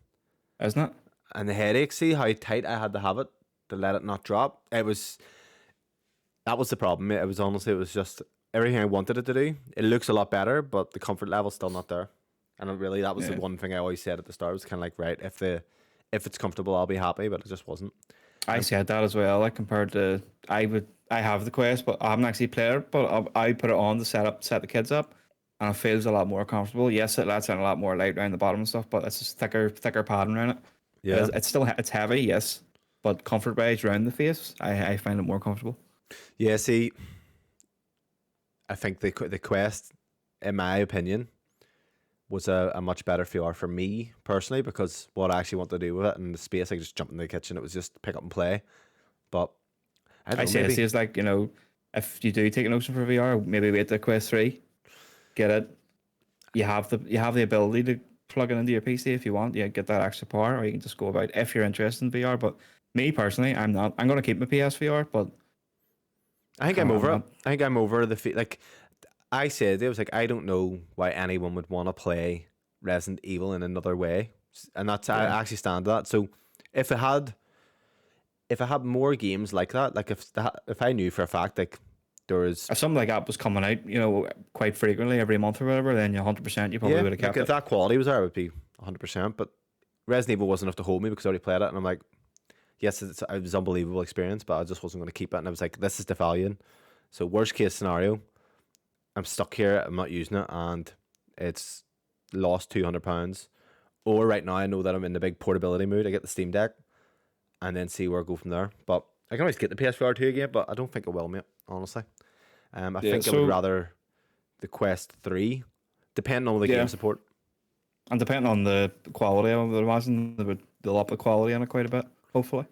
Isn't it? And the headache, see how tight I had to have it to let it not drop. That was the problem, mate. It was just everything I wanted it to do. It looks a lot better, but the comfort level's still not there. And that was the one thing I always said at the start. It was kind of like, right, if it's comfortable, I'll be happy, but it just wasn't. I said that as well. Like compared to, I have the Quest, but I haven't actually played it. But I put it on to set the kids up, and it feels a lot more comfortable. Yes, it lets in a lot more light around the bottom and stuff, but it's just thicker padding around it. Yeah, it's heavy, yes, but comfort wise around the face, I find it more comfortable. Yeah, see, I think the Quest, in my opinion, was a much better VR for me personally, because what I actually want to do with it and the space, I could just jump in the kitchen. It was just pick up and play. But I say it's like, if you do take a notion for VR, maybe wait till Quest 3, get it. You have the ability to plug it into your PC if you want. You get that extra power, or you can just go about if you're interested in VR. But me personally, I'm not. I'm going to keep my PSVR, but I think I'm over it. I think I'm over like I said. It was like, I don't know why anyone would want to play Resident Evil in another way, and that's I actually stand to that. So if I had more games like that, like if I knew for a fact like there was, if something like that was coming out, quite frequently every month or whatever, then 100% you probably would have kept it. If that quality was there, it would be 100%. But Resident Evil wasn't enough to hold me because I already played it, and I'm like, yes, it was an unbelievable experience, but I just wasn't going to keep it, and I was like, this is the value. So worst case scenario, I'm stuck here, I'm not using it, and it's lost £200. Or right now, I know that I'm in the big portability mood. I get the Steam Deck, and then see where I go from there. But I can always get the PSVR 2 again, but I don't think I will, mate, honestly. I think I would rather the Quest 3, depending on the game support. And depending on the quality, I would imagine they'll up the quality on it quite a bit, hopefully.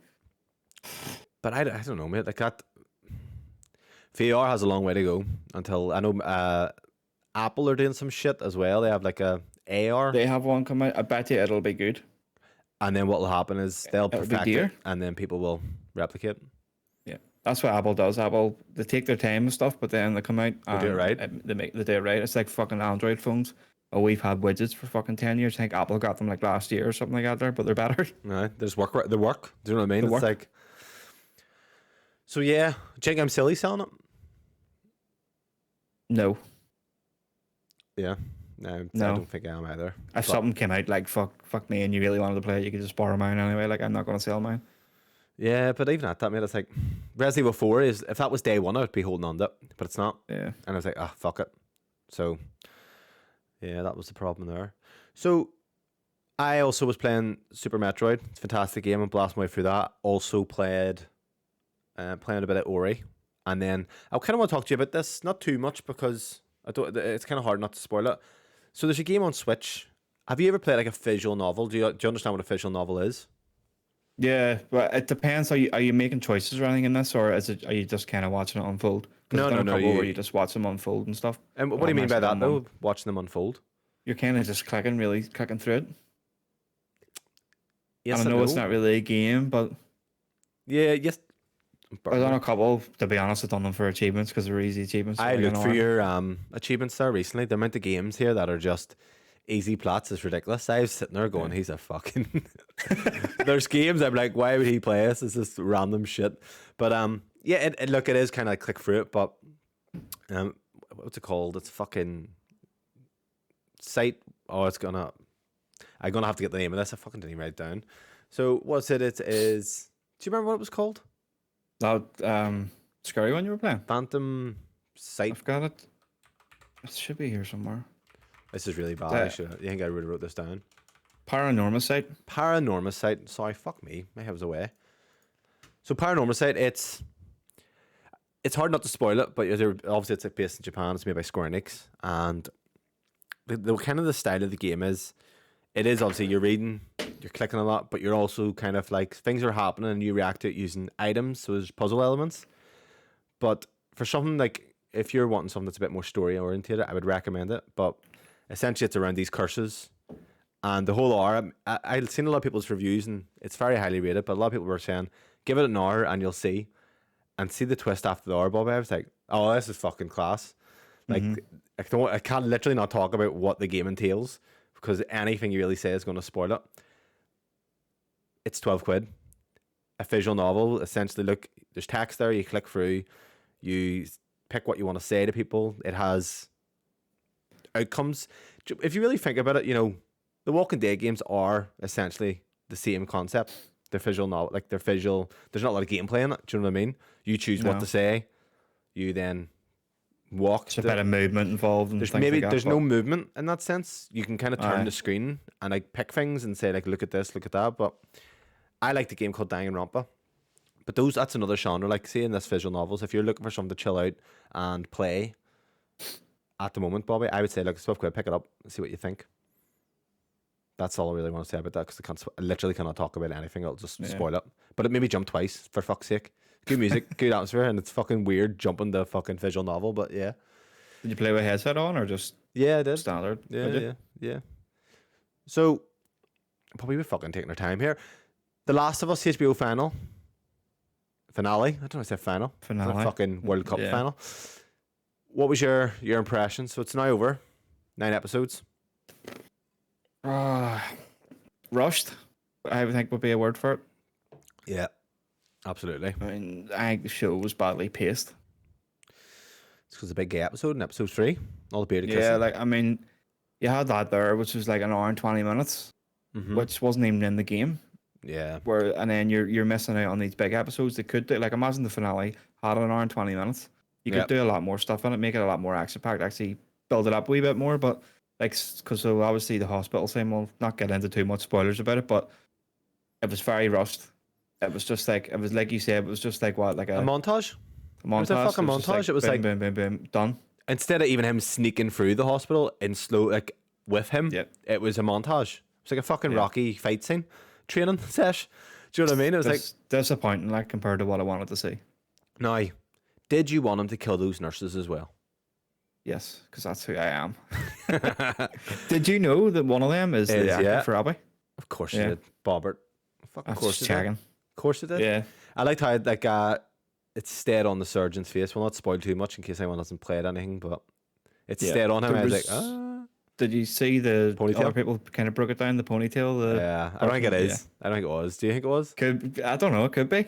But I don't know, mate. Like that, VR has a long way to go until, I know Apple are doing some shit as well. They have like a AR. They have one come out. I bet you it'll be good. And then what will happen is they'll perfect it, and then people will replicate. Yeah, that's what Apple does. Apple, they take their time and stuff, but then they come out and do it right. They do it right. It's like fucking Android phones. Oh, we've had widgets for fucking 10 years. I think Apple got them like last year or something like that there, but they're better. No, there's work. They work. Do you know what I mean? It's like, so yeah, do you think I'm silly selling it? No. Yeah. No, I don't think I am either. If something came out like fuck me and you really wanted to play it, you could just borrow mine anyway. Like, I'm not going to sell mine. Yeah, but even at that, mate, it's like Resident Evil 4 is, if that was day one, I would be holding on to it, but it's not. Yeah. And I was like, fuck it. So, yeah, that was the problem there. So, I also was playing Super Metroid. It's a fantastic game. I'm blasting my way through that. Also playing a bit of Ori. And then I kind of want to talk to you about this, not too much because it's kind of hard not to spoil it. So there's a game on Switch. Have you ever played like a visual novel? Do you understand what a visual novel is? Yeah, but it depends. Are you making choices or anything in this, or are you just kind of watching it unfold? Because No, I've done no, a no. couple where you just watch them unfold and stuff. And But what do you I mean haven't by actually that done one. though? Watching them unfold. You're kind of just clicking through it. Yes And I and know it's no. not really a game, but Yeah, yes. I've done a couple. To be honest, I've done them for achievements because they're easy achievements. I like looked an for hour. your achievements there recently. The amount of games here that are just easy plots is ridiculous. I was sitting there going, he's a fucking. There's games I'm like, why would he play this? It's just random shit. But yeah, look, it is kind of like click through it, but what's it called? It's fucking site. Oh, I'm gonna have to get the name of this. I fucking didn't even write it down. So what's it? It is. Do you remember what it was called? That scary one you were playing. Phantom Site. I've got it. It should be here somewhere. This is really bad. That- I think I really wrote this down. Paranormal Site. Paranormal Site. Sorry, fuck me. My head was away. So Paranormal Site, it's hard not to spoil it, but obviously it's like based in Japan. It's made by Square Enix, and the kind of the style of the game is, it is obviously you're reading, you're clicking a lot, but you're also kind of like things are happening and you react to it using items. So there's puzzle elements. But for something like, if you're wanting something that's a bit more story oriented, I would recommend it. But essentially, it's around these curses. And the whole hour, I've seen a lot of people's reviews and it's very highly rated, but a lot of people were saying, give it an hour and you'll see. And see the twist after the hour, Bobby. I was like, oh, this is fucking class. Like, I can't literally not talk about what the game entails because anything you really say is going to spoil it. It's 12 quid. A visual novel, essentially. Look, there's text there, you click through, you pick what you want to say to people. It has outcomes. If you really think about it, the Walking Dead games are essentially the same concept. They're visual novel, like they're visual. There's not a lot of gameplay in it. Do you know what I mean? You choose what No. to say. You then walk. There's a bit of movement involved. And There's no movement in that sense. You can kind of turn Aye. the screen and like pick things and say like, look at this, look at that. But I like the game called Danganronpa. But that's another genre. Like seeing this visual novels. If you're looking for something to chill out and play, at the moment, Bobby, I would say look, it's 12 quid, pick it up and see what you think. That's all I really want to say about that because I literally cannot talk about anything. I'll just spoil it. But it made me jump twice, for fuck's sake. Good music, good atmosphere, and it's fucking weird jumping the fucking visual novel, but yeah. Did you play with headset on or just Yeah, I did. standard? Yeah. So, probably we're fucking taking our time here. The Last of Us HBO finale. I don't know if I said final. Finale. The fucking World Cup Yeah. final. What was your impression? So it's now over. 9 episodes. Rushed, I would think would be a word for it. Yeah. Absolutely. I mean, I think the show was badly paced. It's because a big gay episode in episode 3. All the bearded Yeah, kissing. like I mean, you had that there, which was like an hour and 20 minutes, which wasn't even in the game. Yeah. And then you're missing out on these big episodes. They could do like imagine the finale had an hour and 20 minutes. You could Yep. do a lot more stuff in it, make it a lot more action packed. Actually, build it up a wee bit more. But like, because so obviously the hospital scene, we'll not get into too much spoilers about it, but it was very rushed. It was just like you said. It was just like what, like A montage? montage. It was a fucking just montage. It was boom, like- boom, boom, boom, done. Instead of even him sneaking through the hospital in slow, like with him, Yep. it was a montage. It was like a fucking Rocky fight scene, training sesh. Do you know what I mean? It was like, Disappointing, like compared to what I wanted to see. now, did you want him to kill those nurses as well? Yes, because that's who I am. Did you know that one of them is the actor yeah. for Abby? Of course Yeah. you did, Bobbert. Fuck, I of was course just you did. checking. Of course you did. Yeah. I liked how it stayed on the surgeon's face. We'll not spoil too much in case anyone hasn't played anything, but it Yeah. stayed on him. There I was was- like, ah. Did you see the Ponytail? other people kind of broke it down? The ponytail. Yeah, I don't think it person? is. I don't think it was. Do you think it was? I don't know. It could be.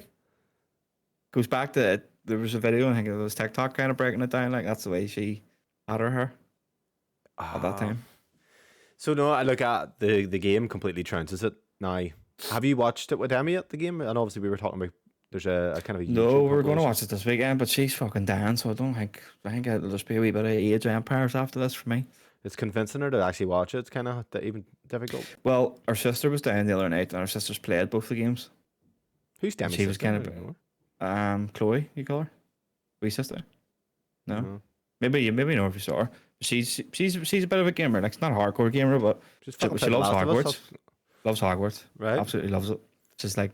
Goes back to it. There was a video. I think it was TikTok kind of breaking it down. Like that's the way she had her hair at that time. So no, I look at the game completely trounces it. Now, have you watched it with Emmy yet? The game, and obviously we were talking about there's a kind of a No, YouTube we're going to compilation. watch it this weekend, but she's fucking down, so I think it'll just be a wee bit of Age of Empires after this for me. It's convincing her to actually watch it. It's kind of even difficult. Well, our sister was down the other night, and our sister's played both the games. Who's Demi's She was sister? kind I of- don't know. Chloe, you call her? Wee sister? No, No. maybe you know if you saw her. she's a bit of a gamer. Like, she's not a hardcore gamer, but Just she, fucking she play The loves Last of Us. Hogwarts. Loves Hogwarts. Right. Absolutely loves it. Just like,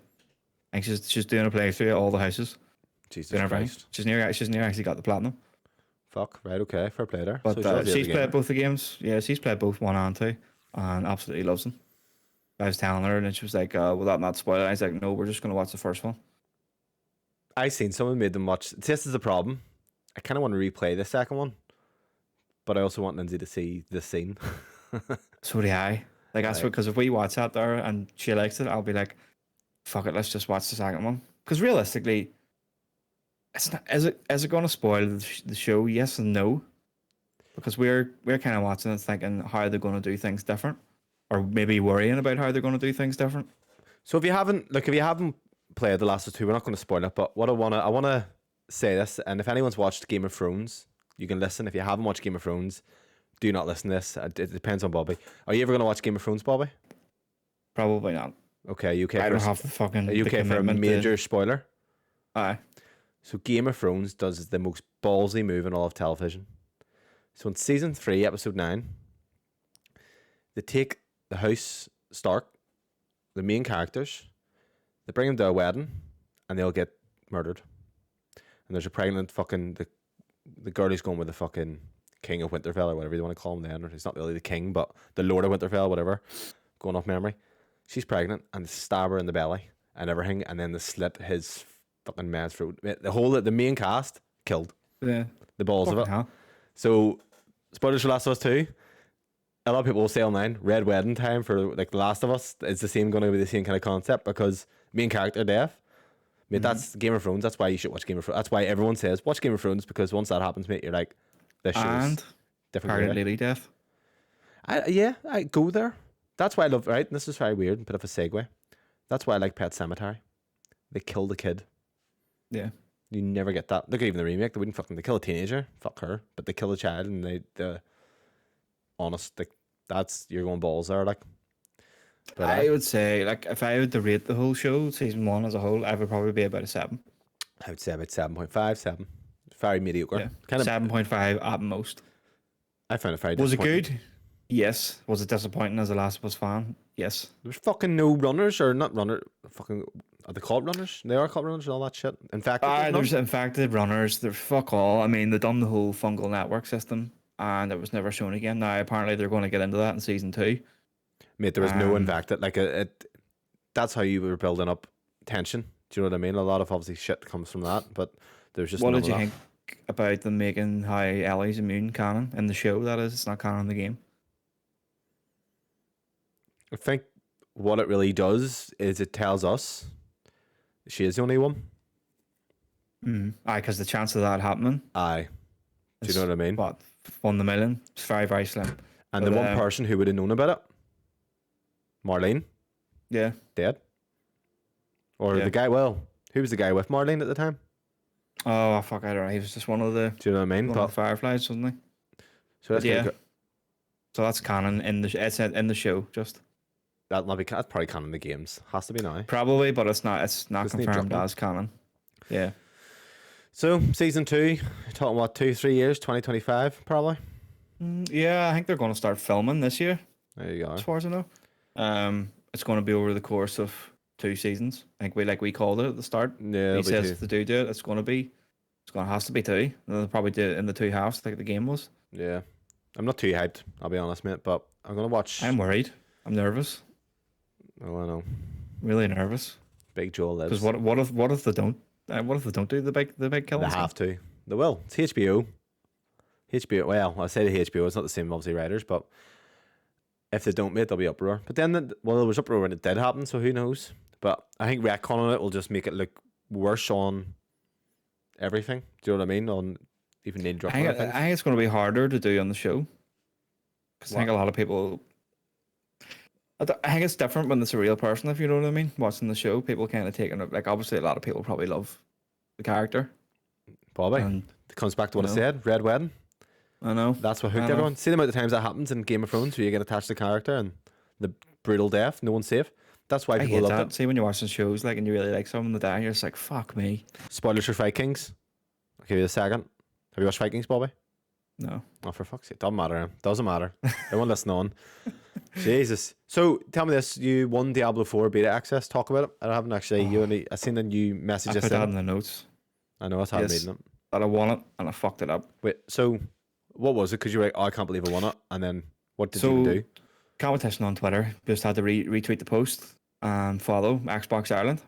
I think she's doing a playthrough of all the houses. Jesus Doing everything. Christ. She's near actually got the platinum. Fuck. Right. Okay. Fair play there. But So she loves the she's other played gamer. both the games. Yeah, she's played both 1 and 2 and absolutely loves them. I was telling her and she was like, will that not spoil it? I was like, no, we're just going to watch the first one. I seen someone made them watch. This is the problem. I kind of want to replay the second one, but I also want Lindsay to see this scene. So do I. Like, that's Right. because if we watch that there and she likes it, I'll be like, fuck it, let's just watch the second one. Because realistically, it's not. Is it going to spoil the show? Yes and no. Because we're kind of watching it thinking how they're going to do things different, or maybe worrying about how they're going to do things different. So if you haven't played The Last of Us 2, we're not going to spoil it. But what I wanna say this, and if anyone's watched Game of Thrones, you can listen. If you haven't watched Game of Thrones, do not listen to this. It depends on Bobby. Are you ever going to watch Game of Thrones, Bobby? Probably not. Okay, you okay? I for don't a- have the fucking. Are you the okay for a commitment major spoiler? Aye. So Game of Thrones does the most ballsy move in all of television. So in season 3, episode 9, they take the House Stark, the main characters, they bring them to a wedding, and they'll get murdered. And there's a pregnant fucking the girl who's going with the fucking King of Winterfell or whatever you want to call him then. Or he's not really the king, but the Lord of Winterfell, whatever. Going off memory. She's pregnant and they stab her in the belly and everything, and then they slit his fucking man's throat. The main cast killed. Yeah. The balls of Fucking it. hell. So spoilers for Last of Us 2. A lot of people will say online, red wedding time for like The Last of Us. It's going to be the same kind of concept because main character death. Mate, that's Game of Thrones. That's why you should watch Game of Thrones. That's why everyone says watch Game of Thrones, because once that happens, mate, you're like, this show's And different. Pregnant Really. lady death. I go there. That's why I love. Right, and this is very weird, bit of a segue. That's why I like Pet Sematary. They kill the kid. Yeah. You never get that. Look at even the remake. They wouldn't they kill a teenager. Fuck her. But they kill a child, and the honest, like, that's, you're going balls there, like. But I would say, like, if I had to rate the whole show, season 1 as a whole, I would probably be about a 7. I would say about 7.5, 7. Very mediocre. Yeah. Kind of 7.5 at most. I found it very Was it disappointing. good? Yes. Was it disappointing as a Last of Us fan? Yes. There's fucking no runners, or not runner. Fucking, are they called runners? They are called runners and all that shit. In fact, There's infected runners. There's fuck all. I mean, they've done the whole fungal network system, and it was never shown again. Now, apparently, they're going to get into that in season 2. mate, there was no infected. Like, that's how you were building up tension. Do you know what I mean? A lot of obviously shit comes from that, but there's just What none did you of that. think about them making how Ellie's immune canon in the show? That is, it's not canon in the game. I think what it really does is it tells us she is the only one. Aye, because the chance of that happening, Aye. Do you know what I mean? what, 1 in a million? It's very, very slim. And But, the one person who would have known about it, Marlene, Yeah. dead. Or Yeah. the guy, well, who was the guy with Marlene at the time? Oh, fuck, I don't know. He was just one of the Do you know what I mean? one of the Fireflies, wasn't he? So that's Yeah. pretty good. So that's canon in the it's in the show, just That's probably canon in the games. Has to be now. probably, but it's not. It's not Just need confirmed dropping. as canon. Yeah. So season 2, you're talking what, 2-3 years, 2025 probably. Yeah, I think they're going to start filming this year, There you go. as far as I know. It's going to be over the course of 2 seasons. I think we called it at the start. Yeah, He it'll be says two. if they do it, it's going to has to be 2. And they'll probably do it in the 2 halves, like the game was. Yeah, I'm not too hyped, I'll be honest, mate. But I'm gonna watch. I'm worried. I'm nervous. Oh, I know. Really nervous. Big Joel lives. Because what if they don't? What if they don't do the big kill? They have to. They will. It's HBO. HBO. Well, I say the HBO. It's not the same, obviously, writers, but if they don't, mate, there'll be uproar. But then, there was uproar when it did happen, so who knows? But I think retconning it will just make it look worse on everything. Do you know what I mean? On even name I dropping. think, I think it's going to be harder to do on the show. Because I think a lot of people. I think it's different when it's a real person, if you know what I mean. Watching the show, people kind of taking it. Like, obviously, a lot of people probably love the character. Bobby. And It comes back to what I No. said. Red Wedding. I know. That's what I hooked know. everyone. See the amount of times that happens in Game of Thrones where you get attached to the character and the brutal death, no one's safe. That's why I people hate love that. it. See, when you're watching shows, like, and you really like someone to die, you're just like, fuck me. Spoilers for Vikings. I'll give you a second. Have you watched Vikings, Bobby? No. Oh, for fuck's sake. Doesn't matter. Doesn't matter. They won't listen on. Jesus. So tell me this. You won Diablo 4 beta access. Talk about it. I haven't actually. I seen a new message. I put that in the notes. I know. I was reading it. But I won it and I fucked it up. Wait. So what was it? Because you were like, oh, I can't believe I won it. And then what did you do? Competition on Twitter. Just had to retweet the post and follow Xbox Ireland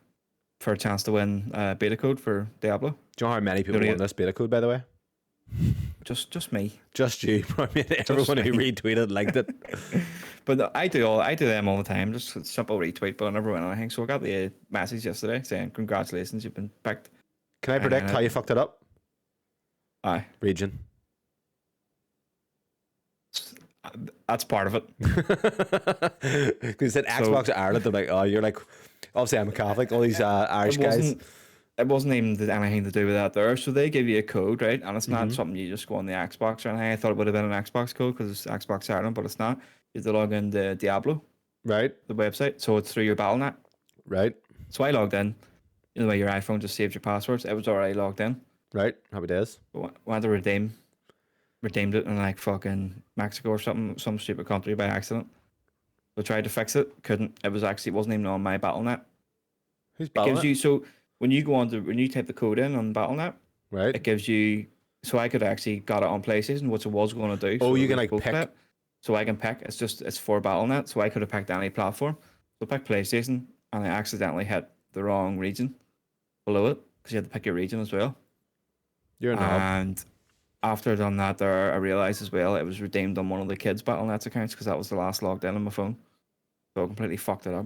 for a chance to win beta code for Diablo. Do you know how many people won this beta code, by the way? Just me. Just you. I mean, everyone who retweeted liked it. But I do them all the time. Just a simple retweet, but I never win anything. So I got the message yesterday saying, congratulations, you've been picked. Can I predict how you fucked it up? Aye. Region. That's part of it. Because you said Xbox Ireland, they're like, oh, you're like, obviously I'm a Catholic, all these Irish guys. It wasn't even anything to do with that there. So they give you a code, right? And it's not something you just go on the Xbox or anything. I thought it would have been an Xbox code because it's Xbox Ireland, but it's not. You have to log into Diablo. Right. The website. So it's through your Battle.net. Right. So I logged in. You know the way your iPhone just saves your passwords. It was already logged in. Right. Happy days. Wanted to redeemed it in like fucking Mexico or something, some stupid country by accident. So tried to fix it, couldn't. It wasn't even on my Battle.net. Who's Battle.net? So when you type the code in on Battle.net, right, it gives you. So I could actually got it on PlayStation, which it was going to do. Oh, so you can like pick. So I can pick. It's for Battle.net, so I could have picked any platform. So I picked PlayStation, and I accidentally hit the wrong region below it because you had to pick your region as well. You're a knob. And after I done that, there I realized as well it was redeemed on one of the kids' Battle.net's accounts because that was the last logged in on my phone. So I completely fucked it up.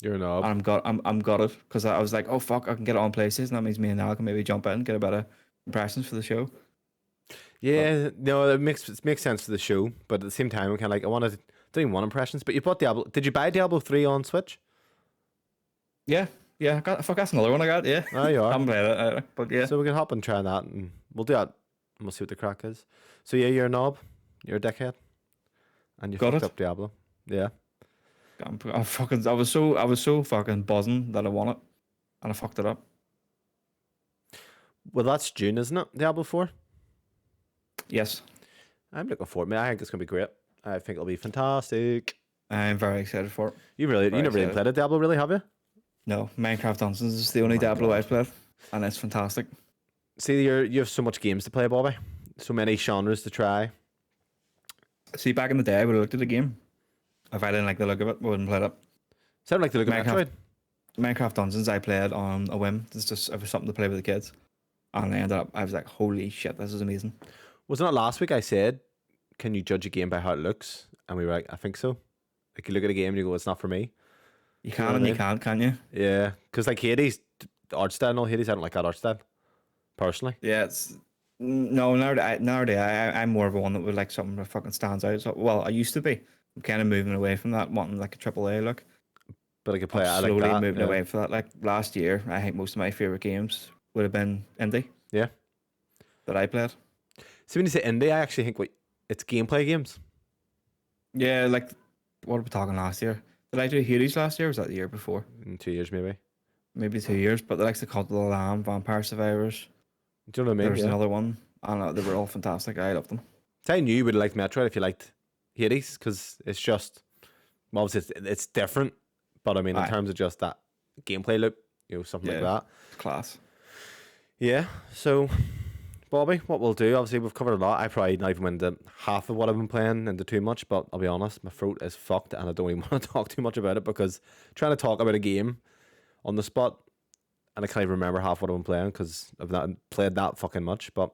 You're a knob. And I'm gutted because I was like, oh fuck, I can get it on PlayStation. That means me and Niall can maybe jump in and get a better impressions for the show. Yeah, no, it makes sense for the show, but at the same time, I don't even want impressions. But you bought Diablo. Did you buy Diablo 3 on Switch? Yeah. That's another one I got. Yeah. Oh, you are. I haven't played it, but yeah. So we can hop and try that, and we'll do that. And we'll see what the crack is. So yeah, you're a knob. You're a dickhead, and you fucked up Diablo. Yeah. I was so fucking buzzing that I won it, and I fucked it up. Well, that's June, isn't it? Diablo 4. Yes. I'm looking forward. I think it's gonna be great. I think it'll be fantastic. I'm very excited for it. You never really played a Diablo, really, have you? No, Minecraft Dungeons is the only Diablo I've played, and it's fantastic. See, you have so much games to play, Bobby. So many genres to try. See, back in the day, I would have looked at the game. If I didn't like the look of it, I wouldn't play it up. Sound like the look of Metroid? Minecraft Dungeons I played on a whim. It was something to play with the kids. And I was like, holy shit, this is amazing. Wasn't it last week I said, can you judge a game by how it looks? And we were like, I think so. Like, you look at a game and you go, it's not for me. You can and you can't you? Yeah, because like Hades, the art style and all Hades, I don't like that art style, personally. Yeah, nowadays I'm more of a one that would like something that fucking stands out. So, well, I used to be. I'm kind of moving away from that, wanting like a AAA look. But I could play it. Slowly like that, moving away from that. Like last year, I think most of my favorite games would have been indie. Yeah. That I played. So when you say indie, I actually think it's gameplay games. Yeah, like what were we talking last year? Did I do Hades last year? Or was that the year before? In 2 years, maybe. Maybe 2 years. But the likes of Cult of the Lamb, Vampire Survivors. Do you know what I mean? There was another one. And they were all fantastic. I loved them. So I knew you would have liked Metroid if you liked Hades, because it's just, well, obviously it's different, but I mean in terms of just that gameplay loop, something like that. Class. Yeah. So, Bobby, what we'll do, obviously we've covered a lot. I probably not even went into half of what I've been playing into too much, but I'll be honest, my throat is fucked and I don't even want to talk too much about it, because trying to talk about a game on the spot, and I can't even remember half what I've been playing because I've not played that fucking much. But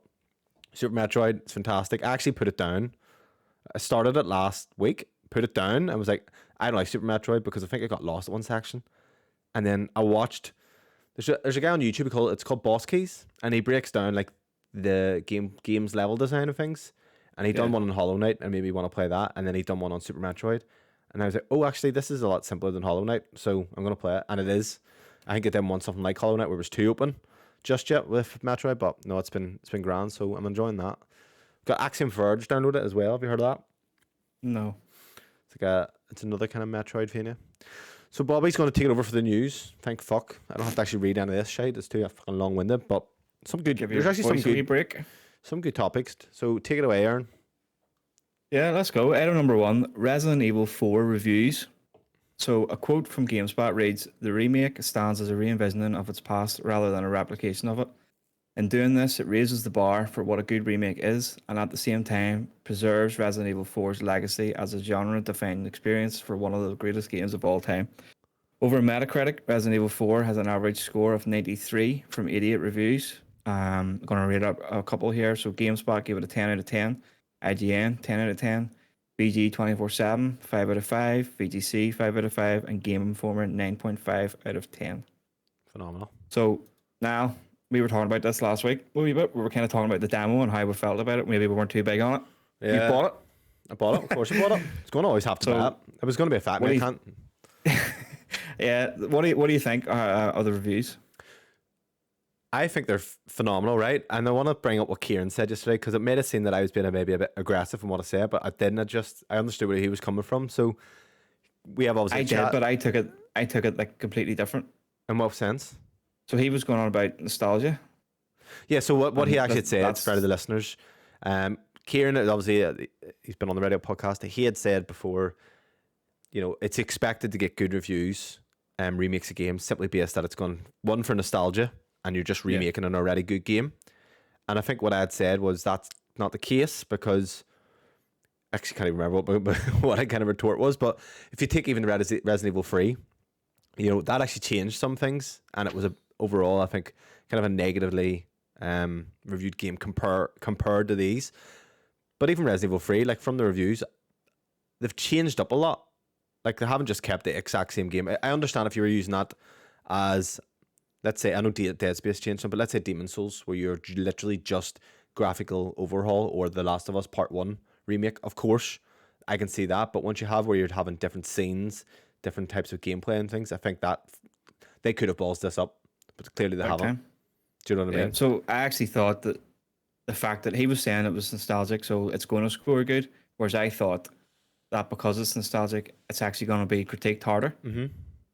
Super Metroid, it's fantastic. I actually put it down. I started it last week, put it down, and was like, I don't like Super Metroid because I think I got lost at one section. And then I watched, there's a guy on YouTube, it's called Boss Keys, and he breaks down like the game's level design of things. And he done one on Hollow Knight, and maybe want to play that, and then he done one on Super Metroid. And I was like, oh, actually, this is a lot simpler than Hollow Knight, so I'm going to play it. And it is. I think it didn't want something like Hollow Knight where it was too open just yet with Metroid, but no, it's been grand, so I'm enjoying that. Got Axiom Verge downloaded as well. Have you heard of that? No. It's another kind of Metroidvania. So Bobby's going to take it over for the news. Thank fuck. I don't have to actually read any of this shit. It's too fucking long-winded, but some good. There's actually some good break. Some good topics. So take it away, Aaron. Yeah, let's go. Item number 1, Resident Evil 4 reviews. So a quote from GameSpot reads, "The remake stands as a re-envisioning of its past rather than a replication of it. In doing this, it raises the bar for what a good remake is, and at the same time preserves Resident Evil 4's legacy as a genre-defining experience for one of the greatest games of all time." Over Metacritic, Resident Evil 4 has an average score of 93 from 88 reviews. I'm going to read up a couple here. So GameSpot gave it a 10 out of 10, IGN 10 out of 10, BG 24/7 5 out of 5, VGC 5 out of 5, and Game Informer 9.5 out of 10. Phenomenal. So now we were talking about this last week. We were kind of talking about the demo and how we felt about it. Maybe we weren't too big on it. Yeah. You bought it? I bought it. Of course, I bought it. It's going to always have to buy it. It was going to be a fat man. Can't. Yeah. What do you think of the reviews? I think they're phenomenal, right? And I want to bring up what Kieran said yesterday because it made it seem that I was being maybe a bit aggressive in what I said, but I didn't. I understood where he was coming from. So we have obviously. I did, but I took it like completely different. In what sense? So he was going on about nostalgia. Yeah. So what he actually said for the listeners, Kieran, obviously he's been on the radio podcast. He had said before, it's expected to get good reviews. Remakes of games simply based that it's gone one for nostalgia. And you're just remaking an already good game. And I think what I had said was that's not the case because I actually can't even remember what I kind of retort was. But if you take even Resident Evil 3, that actually changed some things. And it was overall, I think, kind of a negatively reviewed game compared to these. But even Resident Evil 3, like from the reviews, they've changed up a lot. Like they haven't just kept the exact same game. I understand if you were using that as... Let's say, I know Dead Space changed some, but let's say Demon's Souls, where you're literally just graphical overhaul, or The Last of Us Part 1 remake. Of course, I can see that, but once you have where you're having different scenes, different types of gameplay and things, I think that they could have ballsed this up, but clearly they haven't. Do you know what I mean? So I actually thought that the fact that he was saying it was nostalgic, so it's going to score good, whereas I thought that because it's nostalgic, it's actually going to be critiqued harder,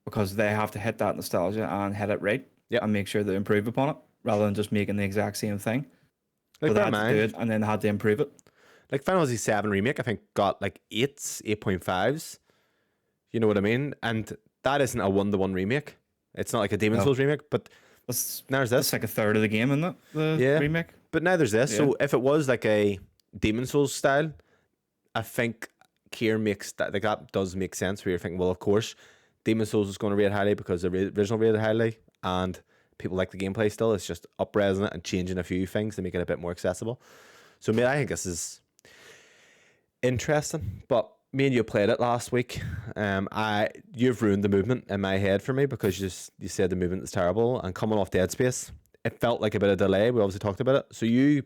because they have to hit that nostalgia and hit it right. Yep. And make sure they improve upon it rather than just making the exact same thing. Like so they had to do it and then they had to improve it. Like Final Fantasy 7 Remake, I think, got like 8.5s. You know what I mean? And that isn't a 1-to-1 remake. It's not like a Demon's Souls remake, but there's this. It's like a third of the game, isn't it? The remake? But now there's this. Yeah. So if it was like a Demon's Souls style, I think Kieran makes that, like that does make sense where you're thinking, well, of course, Demon's Souls is going to rate highly because the original rated highly. And people like the gameplay still. It's just up-resing it and changing a few things to make it a bit more accessible. So, I think this is interesting. But me and you played it last week. You've ruined the movement in my head for me because you said the movement is terrible. And coming off Dead Space, it felt like a bit of delay. We obviously talked about it. So you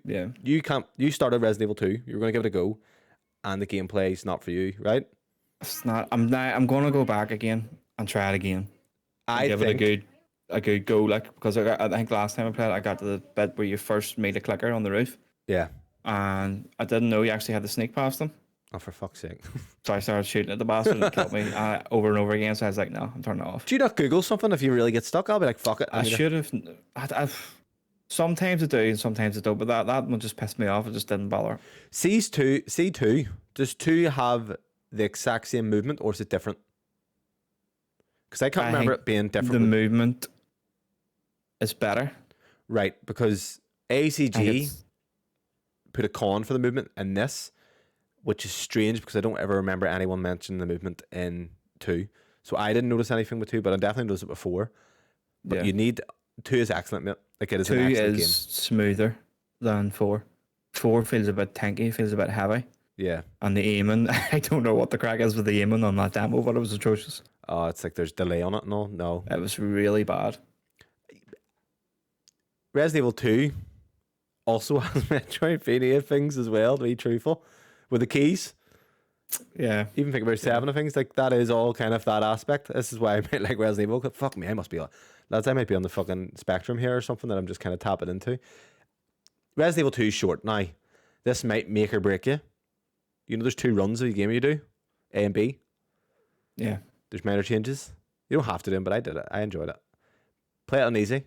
started Resident Evil 2. You were going to give it a go, and the gameplay is not for you, right? It's not. I'm going to go back again and try it again. I give it a good go, like, because I think last time I played it, I got to the bit where you first made a clicker on the roof. Yeah. And I didn't know you actually had to sneak past them. Oh, for fuck's sake. So I started shooting at the bastard and it killed me over and over again. So I was like, no, I'm turning it off. Do you not Google something if you really get stuck? I'll be like, fuck it. I should have. Sometimes I do and sometimes I don't, but that one just pissed me off. It just didn't bother. C2, does 2 have the exact same movement or is it different? Because I can't remember it being different. The movement is better. Right, because ACG put a con for the movement in this, which is strange because I don't ever remember anyone mentioning the movement in 2. So I didn't notice anything with 2, but I definitely noticed it before. But you need 2 is excellent, mate. Like it is 2 an excellent game. is smoother than 4. 4 feels a bit tanky, feels a bit heavy. Yeah. And the aiming, I don't know what the crack is with the aiming on that demo, but it was atrocious. Oh, it's like there's delay on it. No. It was really bad. Resident Evil 2 also has Metroidvania things as well, to be truthful, with the keys. Yeah. Even think about 7 of things, like that is all kind of that aspect. This is why I might like Resident Evil. Fuck me, I must be lads, I might be on the fucking spectrum here or something that I'm just kind of tapping into. Resident Evil 2 is short. Now, this might make or break you. You know there's 2 runs of the game you do, A and B. Yeah. There's minor changes. You don't have to do them, but I did it. I enjoyed it. Play it on easy.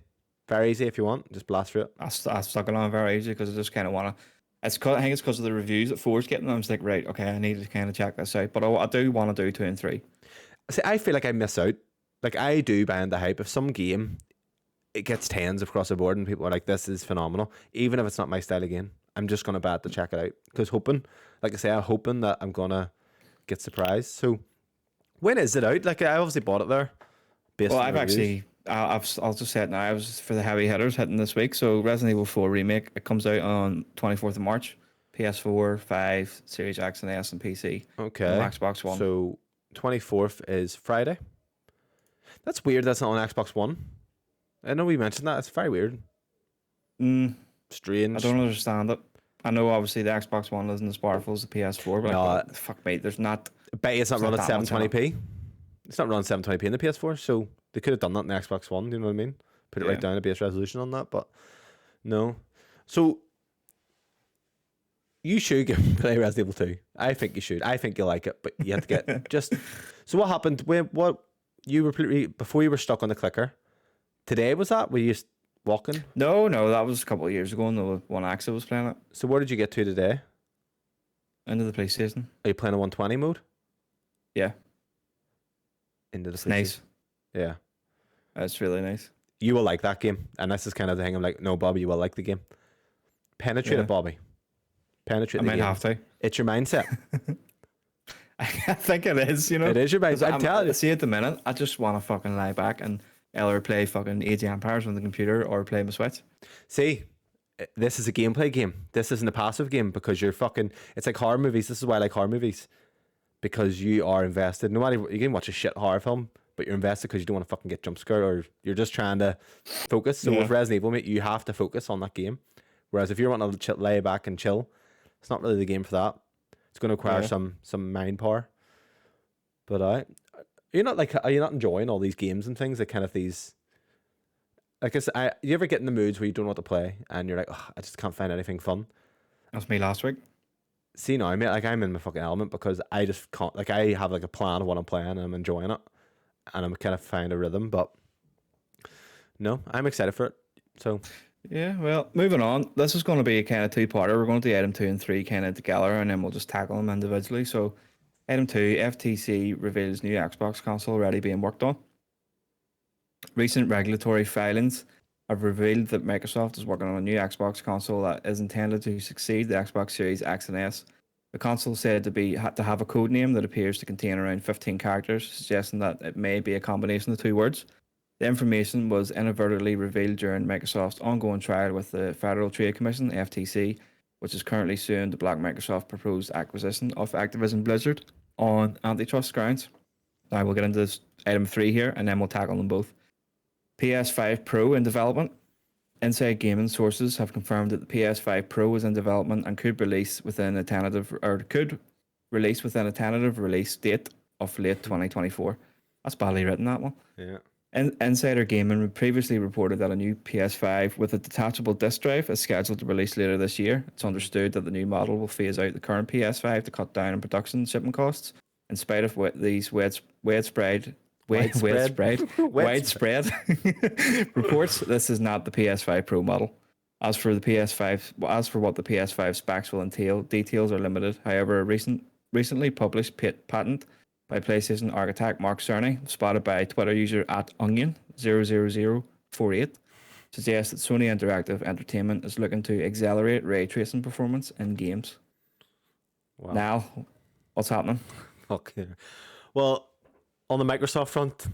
Very easy if you want. Just blast through it. I stuck it on very easy because I just kind of want to. I think it's because of the reviews that 4's getting. I'm just like, right, okay, I need to kind of check this out. But I do want to do 2 and 3. See, I feel like I miss out. Like, I do buy into hype. If some game, it gets tens across the board and people are like, this is phenomenal, even if it's not my style of game, I'm just going to buy it to check it out. Because hoping, like I say, I'm hoping that I'm going to get surprised. So, when is it out? Like, I obviously bought it there. Well, I'll just say it now. I was for the heavy hitters hitting this week. So Resident Evil 4 Remake, it comes out on 24th of March. PS4, 5, Series X and S and PC. Okay. And Xbox One. So 24th is Friday. That's weird. That's not on Xbox One. I know we mentioned that. It's very weird. Strange. I don't understand it. I know obviously the Xbox One isn't as powerful as the PS4, but like, fuck me, there's not. I bet it's not running at 720p. It's not running 720p in the PS4, so they could have done that in the Xbox One. Do you know what I mean? Put it right down a base resolution on that, but no. So you should play Resident Evil 2. I think you should. I think you'll like it, but you have to get just. So what happened? What you were before you were stuck on the clicker? Today was that? Were you just walking? No, that was a couple of years ago. And the One X I was playing it. So where did you get to today? Into the PlayStation. Are you playing a 120 mode? Yeah. Into the it's nice. Yeah. It's really nice. You will like that game. And this is kind of the thing. I'm like, no, Bobby, you will like the game. Penetrate it, Bobby. Penetrate the game. I might have to. It's your mindset. I think it is, you know. It is your mindset. I'm telling you. See, at the minute, I just want to fucking lie back and either play fucking 80 amperes on the computer or play my Switch. See, this is a gameplay game. This isn't a passive game because you're fucking. It's like horror movies. This is why I like horror movies. Because you are invested. No matter, you can watch a shit horror film, but you're invested because you don't want to fucking get jump scared or you're just trying to focus. So with Resident Evil, mate, you have to focus on that game. Whereas if you're wanting to lay back and chill, it's not really the game for that. It's going to require some mind power. But are you not enjoying all these games and things? Like kind of these. Like you ever get in the moods where you don't know what to play and you're like, oh, I just can't find anything fun. That's me last week. See now, mate, like I'm in my fucking element because I just can't. Like I have like a plan of what I'm playing and I'm enjoying it, and I'm kind of finding a rhythm. But no, I'm excited for it. So yeah, well, moving on. This is going to be a kind of two-parter. We're going to do item 2 and 3 kind of together, and then we'll just tackle them individually. So, item 2, FTC reveals new Xbox console already being worked on. Recent regulatory filings have revealed that Microsoft is working on a new Xbox console that is intended to succeed the Xbox Series X and S. The console is said to have a code name that appears to contain around 15 characters, suggesting that it may be a combination of 2 words. The information was inadvertently revealed during Microsoft's ongoing trial with the Federal Trade Commission, FTC, which is currently suing the Black Microsoft proposed acquisition of Activision Blizzard on antitrust grounds. Now we'll get into this item 3 here, and then we'll tackle them both. PS5 Pro in development. Inside Gaming sources have confirmed that the PS5 Pro is in development and could release within a tentative release date of late 2024. That's badly written, that one. Yeah. Insider Gaming previously reported that a new PS5 with a detachable disc drive is scheduled to release later this year. It's understood that the new model will phase out the current PS5 to cut down on production and shipping costs. In spite of these widespread reports, this is not the PS5 Pro model. As for what the PS5 specs will entail, details are limited. However, a recently published patent by PlayStation architect Mark Cerny, spotted by Twitter user @onion00048, suggests that Sony Interactive Entertainment is looking to accelerate ray tracing performance in games. Wow. Now, what's happening? Okay. Well, on the Microsoft front,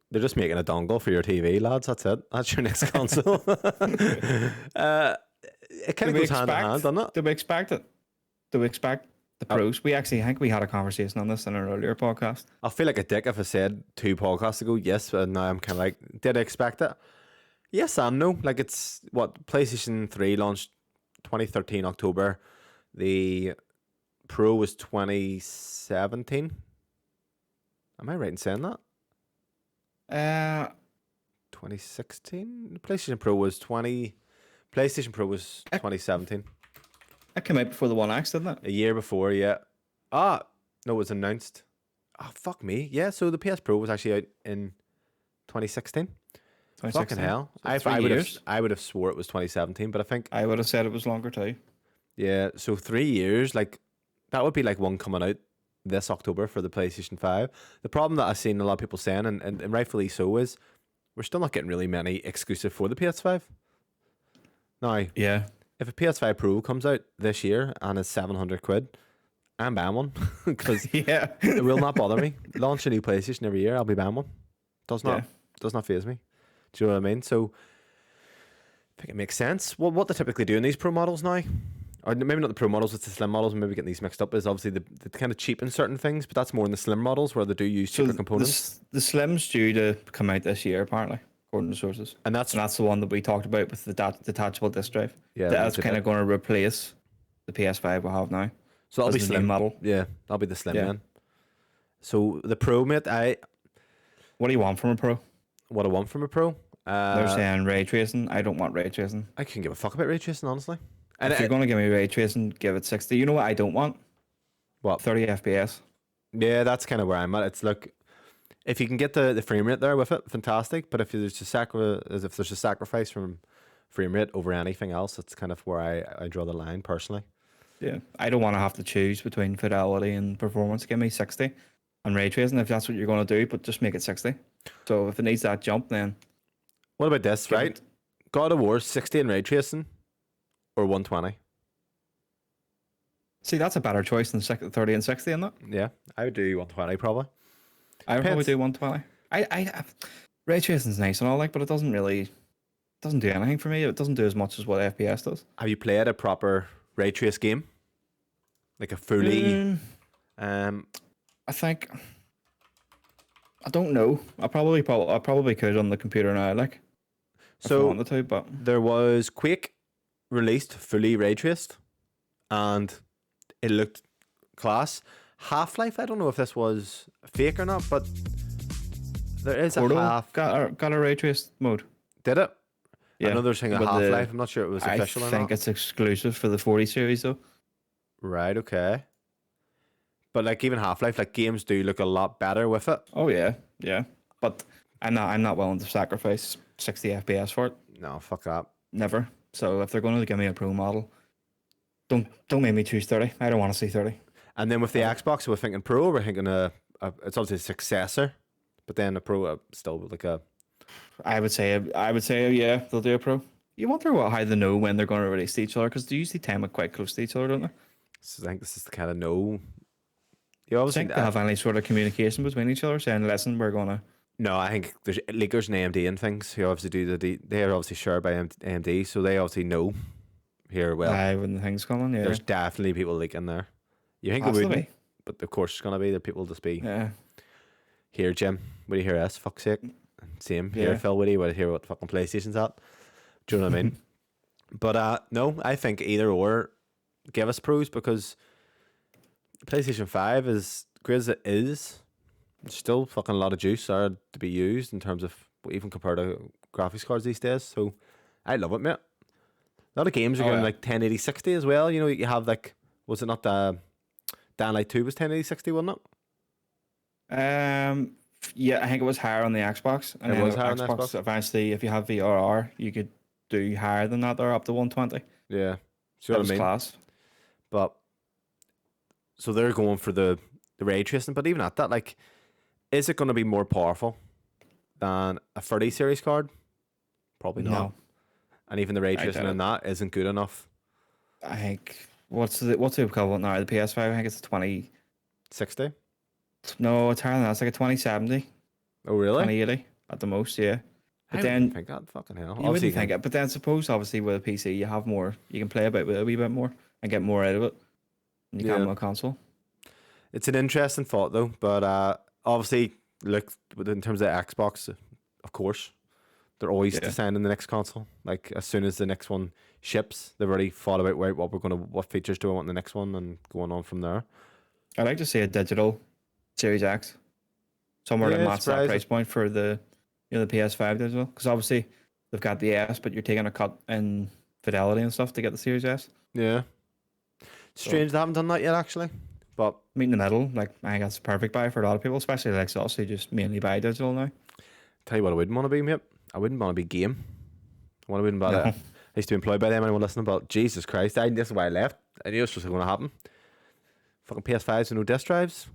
they're just making a dongle for your TV, lads. That's it. That's your next console. It kind of goes hand in hand, doesn't it? Do we expect it? Do we expect the pros? I think we had a conversation on this in an earlier podcast. I feel like a dick if I said 2 podcasts ago, yes, but now I'm kind of like, did I expect it? Yes and no. Like it's, PlayStation 3 launched 2013 October. The Pro was 2017. Am I right in saying that? 2016. PlayStation Pro was 2017. That came out before the One X, didn't it? A year before, yeah. No, it was announced. Fuck me. Yeah, so the PS Pro was actually out in 2016. Fucking 2016. hell. So I 3 would have years. I would have swore it was 2017, but I think I would have said it was longer too. yeah. So 3 years, like that would be like one coming out this October for the PlayStation 5. The problem that I've seen a lot of people saying, and rightfully so, is we're still not getting really many exclusive for the PS5. Now, Yeah. if a PS5 Pro comes out this year and it's 700 quid, I'm buying one because Yeah. it will not bother me. Launch a new PlayStation every year, I'll be buying one. Does not Yeah. does not faze me. Do you know what I mean? So I think it makes sense. What they typically do in these Pro models now, or maybe not the Pro models, it's the Slim models. Maybe getting these mixed up is obviously they kind of cheapen certain things, but that's more in the Slim models where they do use cheaper components. The Slim's due to come out this year, apparently, according to sources. And that's the one that we talked about with the detachable disc drive. Yeah, That's that's kind it. of going to replace the PS5 we have now. so that'll as be the new Slim model. Yeah, that'll be the Slim Yeah. then. So the Pro, mate, What do you want from a Pro? what I want from a Pro. They're saying ray tracing. I don't want ray tracing. I couldn't give a fuck about ray tracing, honestly. And If you're going to give me ray tracing, give it 60. You know what I don't want? what? 30 FPS. Yeah, that's kind of where I'm at. It's like if you can get the frame rate there with it, fantastic. But if there's a sacrifice from frame rate over anything else, it's kind of where I draw the line personally. Yeah. I don't want to have to choose between fidelity and performance. Give me 60 and ray tracing if that's what you're going to do, but just make it 60. So if it needs that jump, then What about this, give right? it- God of War 60 in ray tracing or 120? See, that's a better choice than 30 and 60 in that. Yeah, I would do 120 probably. I would probably Depends. do 120. Ray tracing's nice and all, like, but it doesn't do anything for me. It doesn't do as much as what FPS does. Have you played a proper ray trace game? Like a fully Mm, I think I don't know. I probably could on the computer now, like if I so wanted to, but there was Quake released fully ray traced and it looked class. Half-Life, I don't know if this was fake or not, but there is a Portal half. got a ray trace mode. Did it? Yeah, I know there's a with the- Half-Life. I'm not sure it was I official or think not. it's exclusive for the 40 series though. Right, okay. But like even Half-Life, like games do look a lot better with it. Oh yeah, yeah. But I'm not willing to sacrifice 60 FPS for it. No, fuck that. Never. So if they're going to give me a Pro model, don't make me choose 30. I don't want to see 30. And then with the Xbox, we're thinking Pro. We're thinking it's obviously a successor, but then a Pro still like a. I would say yeah, they'll do a Pro. You wonder how they know when they're going to release to each other because they usually time it quite close to each other, don't they? So I think this is the kind of no. You I obviously think they have any sort of communication between each other saying, listen, we're going to. no. I think there's leakers and AMD and things who obviously do they're obviously shared by AMD, so they obviously know. Here, well, When the thing's coming, yeah. there's definitely people leaking there. You think Has there to wouldn't, be. but of course it's gonna be. The people just be Yeah. here, Jim. What do you hear us? Fuck's sake. Same Yeah. here, Phil. What do you hear? What fucking PlayStation's at? Do you know what I mean? But no, I think either or give us pros because PlayStation 5 is great as it is. There's still fucking a lot of juice there to be used in terms of even compared to graphics cards these days. So I love it, mate. A lot of games are Oh, getting yeah. like 1080 60 as well. You know, you have like, was it not the Dan Light 2 was 1080 60, wasn't it? Yeah, I think it was higher on the Xbox. And It then was higher on the Xbox? Eventually, if you have VRR, you could do higher than that there, up to 120. Yeah. See That what I was mean? class. But so they're going for the ray tracing, but even at that, like, is it going to be more powerful than a 30 series card? Probably not. No. And even the ray I tracing doubt in that isn't good enough. I think, what's the equivalent now? The PS5, I think it's a 20. 60? No, it's higher than that. It's like a 2070, Oh, really? 2080 at the most, yeah. But I then wouldn't think that. Fucking hell. you Obviously, wouldn't think it, but then suppose obviously with a PC you have more, you can play about with it a wee bit more and get more out of it than you can Yeah. with a console. it's an interesting thought, though. But obviously, look, in terms of Xbox, of course, they're always Yeah. designing the next console. Like, as soon as the next one ships, they've already thought about what features do I want in the next one and going on from there. I'd like to see a digital Series X somewhere Yeah, that matches that surprising. price point for the the PS5 digital, because obviously they've got the S, but you're taking a cut in fidelity and stuff to get the Series S. Yeah. Strange they haven't done that yet, actually. But Meet in the middle, like I think that's a perfect buy for a lot of people, especially like us who just mainly buy digital now. tell you what I wouldn't want to be, mate. I wouldn't want to be game. I wouldn't want No. to. I used to be employed by them. Anyone listening? But Jesus Christ, this is why I left. I knew this was going to happen. Fucking PS5s and no disc drives.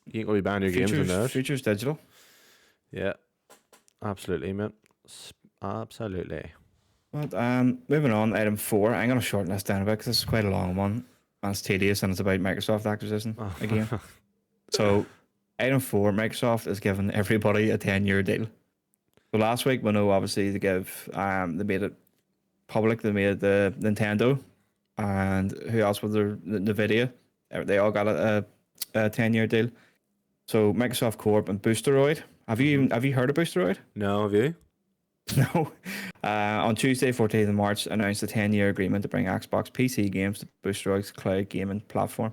You ain't gonna be buying your games on those. Future's digital. Yeah, absolutely, mate. Absolutely. But moving on, item 4. I'm gonna shorten this down a bit because this is quite a long one. And it's tedious, and it's about Microsoft acquisition again. So, item 4, Microsoft is giving everybody a 10-year deal. So last week, we know obviously they made it public. They made the Nintendo, and who else was there? Nvidia. They all got a 10-year deal. So Microsoft Corp and Boosteroid. Have you heard of Boosteroid? No, have you? No. On Tuesday, 14th of March, announced a 10-year agreement to bring Xbox PC games to Boosteroid's cloud gaming platform.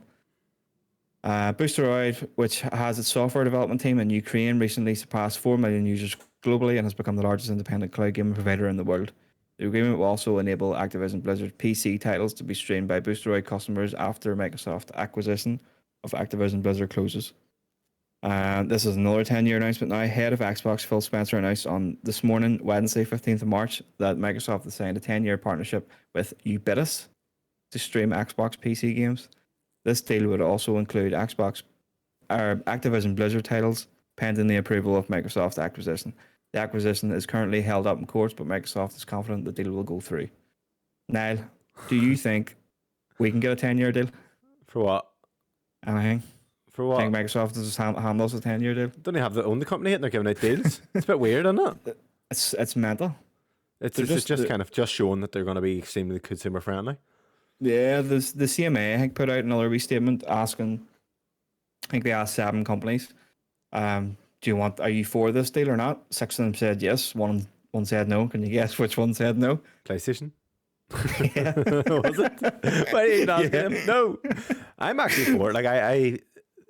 Boosteroid, which has its software development team in Ukraine, recently surpassed 4 million users globally and has become the largest independent cloud gaming provider in the world. The agreement will also enable Activision Blizzard PC titles to be streamed by Boosteroid customers after Microsoft acquisition of Activision Blizzard closes. This is another 10-year announcement now. Head of Xbox Phil Spencer announced on this morning, Wednesday, 15th of March, that Microsoft has signed a 10-year partnership with Ubitus to stream Xbox PC games. This deal would also include Activision Blizzard titles, pending the approval of Microsoft's acquisition. The acquisition is currently held up in courts, but Microsoft is confident the deal will go through. Niall, do you think we can get a 10-year deal? For what? Anything? For what? I think Microsoft just handles a 10-year deal. Don't they have their own company yet and they're giving out deals? It's a bit weird, isn't it? It's mental. It's just kind of just showing that they're going to be extremely consumer friendly. Yeah, the CMA I think put out another wee statement asking. I think they asked 7 companies, are you for this deal or not? 6 of them said yes. One said no. Can you guess which one said no? PlayStation. Yeah. Was it? Why did you not get him? No, I'm actually for it. Like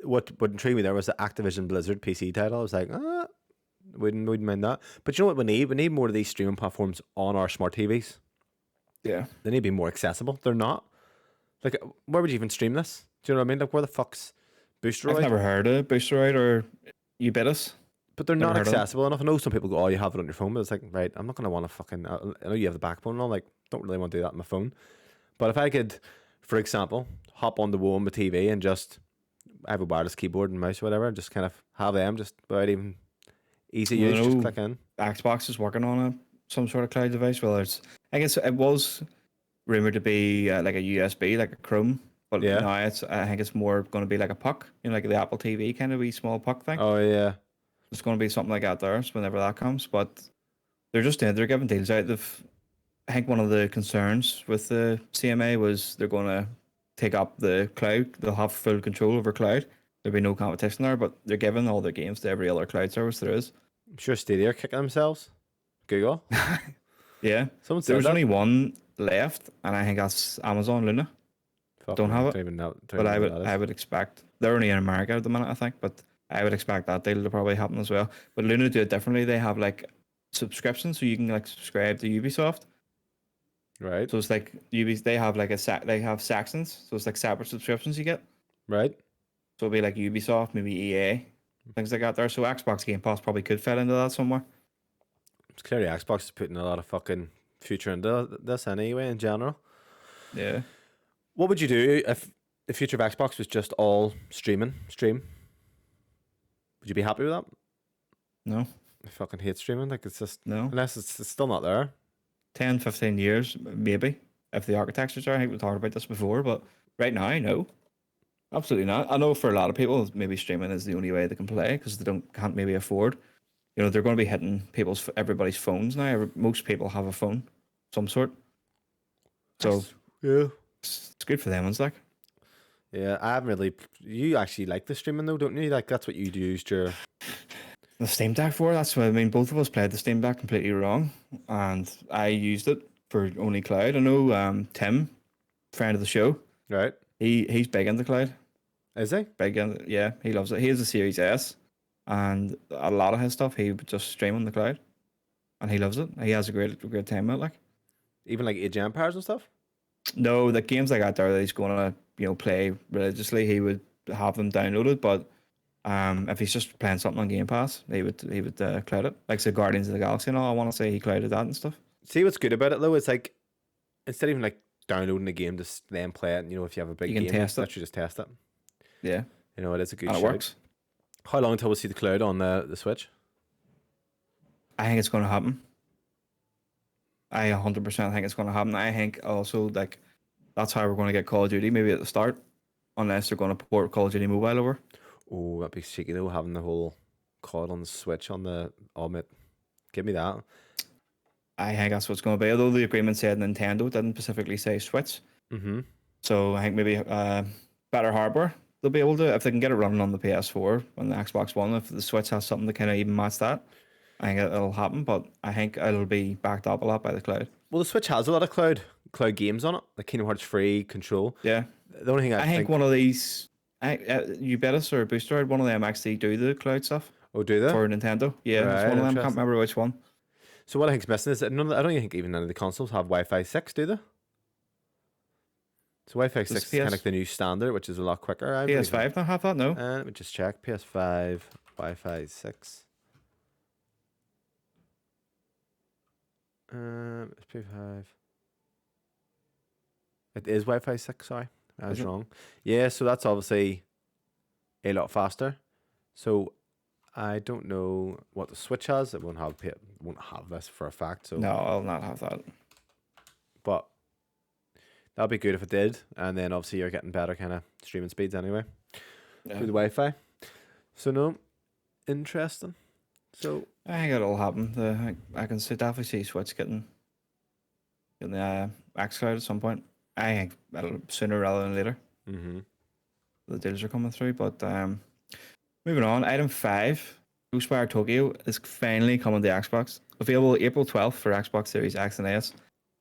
what intrigued me there was the Activision Blizzard PC title. I was like, wouldn't mind that. But you know what we need? We need more of these streaming platforms on our smart TVs. Yeah. They need to be more accessible. They're not. Like, where would you even stream this? Do you know what I mean? Like, where the fuck's Boosteroid? I've never heard of Boosteroid or Ubitus. But they're Never not heard of them. accessible enough. I know some people go, oh, you have it on your phone. But it's like, right, I'm not going to want to fucking... I know you have the backbone and all. Like, don't really want to do that on my phone. But if I could, for example, hop on the wall on my TV and just... I have a wireless keyboard and mouse or whatever. Just kind of have them just without even easy use. Just click in. Xbox is working on some sort of cloud device. Whether it's... I guess it was rumored to be like a USB, like a Chrome. But Yeah. now I think it's more going to be like a puck. Like the Apple TV kind of wee small puck thing. Oh, yeah. It's going to be something like that there whenever that comes. But they're giving deals out. I think one of the concerns with the CMA was they're going to take up the cloud. They'll have full control over cloud. There'll be no competition there, but they're giving all their games to every other cloud service there is. I'm sure Stadia are kicking themselves. Google. Yeah. Someone There said was that. only one left, and I think that's Amazon Luna. Fuck, don't have it. Don't even know But what that is. I would expect they're only in America at the minute, I think, but I would expect that deal to probably happen as well. But Luna do it differently. They have like subscriptions, so you can like subscribe to Ubisoft. Right. So it's like they have like they have sections, so it's like separate subscriptions you get. Right. So it'll be like Ubisoft, maybe EA, things like that there. So Xbox Game Pass probably could fit into that somewhere. It's clearly Xbox is putting a lot of fucking future into this anyway, in general. Yeah. What would you do if the future of Xbox was just all stream? Would you be happy with that? No. I fucking hate streaming. Like, it's just... No. Unless it's still not there. 10, 15 years, maybe, if the architecture's there. I think we talked about this before, but right now, no. Absolutely not. I know for a lot of people, maybe streaming is the only way they can play because they can't maybe afford. They're going to be hitting everybody's phones now. Most people have a phone, some sort. So Yeah. it's good for them. It's like, Yeah, I haven't really... You actually like the streaming though, don't you? Like, that's what you used your... the Steam Deck for. That's what I mean. Both of us played the Steam Deck completely wrong, and I used it for only cloud. I know Tim, friend of the show, Right. he's big into cloud. Is he? Big into, yeah, he loves it. He has a Series S, and a lot of his stuff he would just stream on the cloud, and he loves it. He has a great time with it. Like, Even like Age of Empires and stuff? no, the games like that there that he's going to play religiously, he would have them downloaded, but If he's just playing something on Game Pass, he would cloud it. Like say Guardians of the Galaxy and all. I want to say he clouded that and stuff. See what's good about it though? It's like instead of even like downloading the game, just then play it. And, if you have a big You can game, test it. literally just test it. Yeah, It is a good and it shout. works. How long until we see the cloud on the Switch? I think it's going to happen. I 100% think it's going to happen. I think also like that's how we're going to get Call of Duty maybe at the start, unless they're going to port Call of Duty Mobile over. Oh, that'd be cheeky though, having the whole COD on the Switch on the Ultimate. Give me that. I think that's what's going to be. Although the agreement said Nintendo, it didn't specifically say Switch. Mm-hmm. So I think maybe better hardware. They'll be able to, if they can get it running on the PS4 and the Xbox One, if the Switch has something to kind of even match that, I think it'll happen. But I think it'll be backed up a lot by the cloud. Well, the Switch has a lot of cloud games on it, like Kingdom Hearts 3, Control. Yeah. The only thing I think one of these, Ubisoft or Booster, one of them actually do the cloud stuff. Oh, do they? For Nintendo. Yeah, Right, it's one of them. Can't interesting. remember which one. So what I think's missing is that I don't even think even none of the consoles have Wi-Fi 6, do they? So Wi-Fi 6 is kind of like the new standard, which is a lot quicker. I believe. PS5 don't have that, no. Let me just check. PS5 Wi-Fi 6. It's PS5. It is Wi-Fi 6. Sorry, I was wrong. Yeah, so that's obviously a lot faster. So I don't know what the Switch has. It won't have this for a fact. So No, I'll not have that. but that'd be good if it did. And then obviously you're getting better kind of streaming speeds anyway Yeah. through the Wi-Fi. So no, interesting. So I think it'll happen. I can definitely see Switch getting the xCloud at some point. I think it'll sooner rather than later. mm-hmm. The deals are coming through. But moving on, item 5, Ghostwire Tokyo is finally coming to Xbox. Available April 12th for Xbox Series X and S.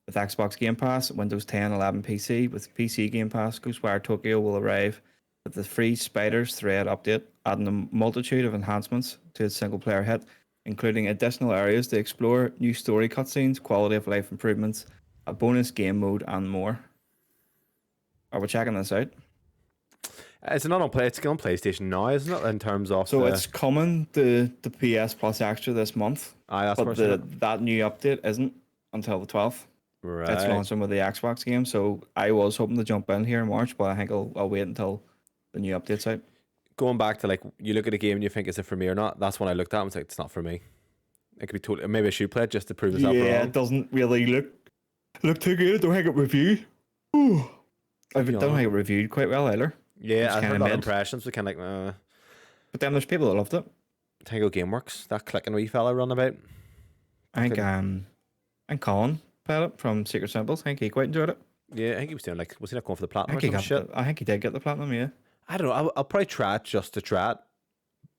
With Xbox Game Pass, Windows 10, 11 PC. With PC Game Pass, Ghostwire Tokyo will arrive with the free Spiders Thread update, adding a multitude of enhancements to its single-player hit, including additional areas to explore, new story cutscenes, quality of life improvements, a bonus game mode, and more. Are we checking this out? It's not on play. It's on PlayStation now, isn't it? In terms of So it's coming to the PS Plus Extra this month, that's but where it's at. that new update isn't until the 12th. Right. It's launching with the Xbox game, so I was hoping to jump in here in March, but I think I'll wait until the new update's out. Going back to like you look at a game and you think is it for me or not? That's when I looked at it and was like, it's not for me. It could be totally. Maybe I should play it just to prove myself Yeah, wrong. it doesn't really look too good. I don't think it reviewed. I don't think it reviewed quite well either. Yeah, It's I kinda heard a lot of mid. impressions. We kind of like, But then there's people that loved it. Tango GameWorks, that clicking wee fella run about. I think and Colin played it from Secret Symbols. I think he quite enjoyed it. Yeah, I think he was doing like, was he not going for the I platinum think, or some shit? I think he did get the platinum, yeah. I don't know. I'll probably try it just to try it.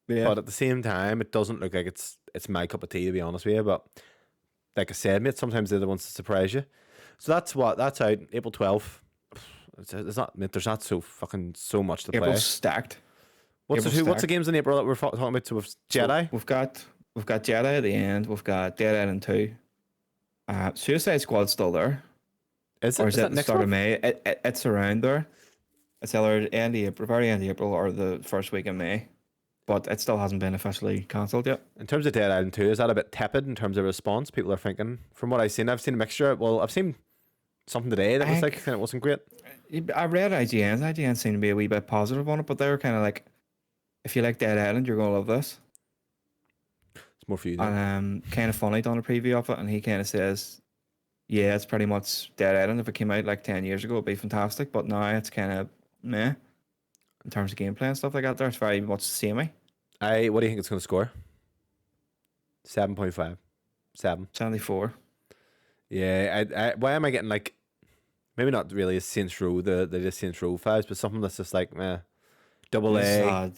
Yeah. But at the same time, it doesn't look like it's my cup of tea, to be honest with you. But like I said, mate, sometimes they're the ones to surprise you. So that's out April 12th. There's not so much to play. April's stacked. What's April's the stacked. games in April that we're talking about? So we've Jedi. We've got Jedi at the end. We've got Dead Island 2. Suicide Squad's still there. Is Or it? is Is it that the next start of month? May? It's around there. It's either end of April, very end of April, or the first week in May. But it still hasn't been officially cancelled yet. In terms of Dead Island 2, is that a bit tepid in terms of response? People are thinking, from what I've seen a mixture. Well, I've seen something today that was like, kind of wasn't great. I read IGN's. IGN seemed to be a wee bit positive on it, but they were kind of like, if you like Dead Island, you're going to love this. It's more for you. Then. And kind of funny done a preview of it, and he kind of says, yeah, it's pretty much Dead Island. If it came out like 10 years ago, it'd be fantastic, but now it's kind of meh. In terms of gameplay and stuff like that, it's very much samey. What do you think it's going to score? 7.5. 7. 74. Yeah. Why am I getting like, maybe not really a Saints Row, the just Saints Row vibes, but something that's just like, meh. Double It's A. had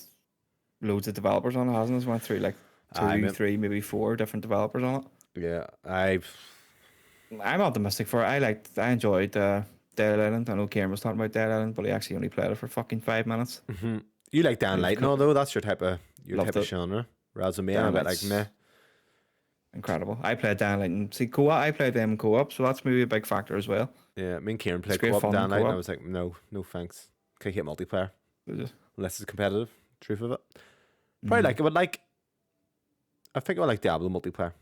loads of developers on it, hasn't it? Went through like two, 3, maybe 4 different developers on it. Yeah. I'm optimistic for it. I enjoyed Dead Island. I know Kieran was talking about Dead Island, but he actually only played it for fucking 5 minutes. Mm-hmm. You like Dan Light, no, though? That's your type of Loved it. genre. Whereas with me, Dan I'm a bit Light's like, meh. Incredible. I played Dan Light and see co-op. I played them in co-op, so that's maybe a big factor as well. Yeah, me and Kieran played great co-op fun Dan Light, and I co-op. was like, no thanks. Can't hit multiplayer. It was just- Unless it's competitive. Truth of it. Probably like it would like. I think I would like Diablo multiplayer.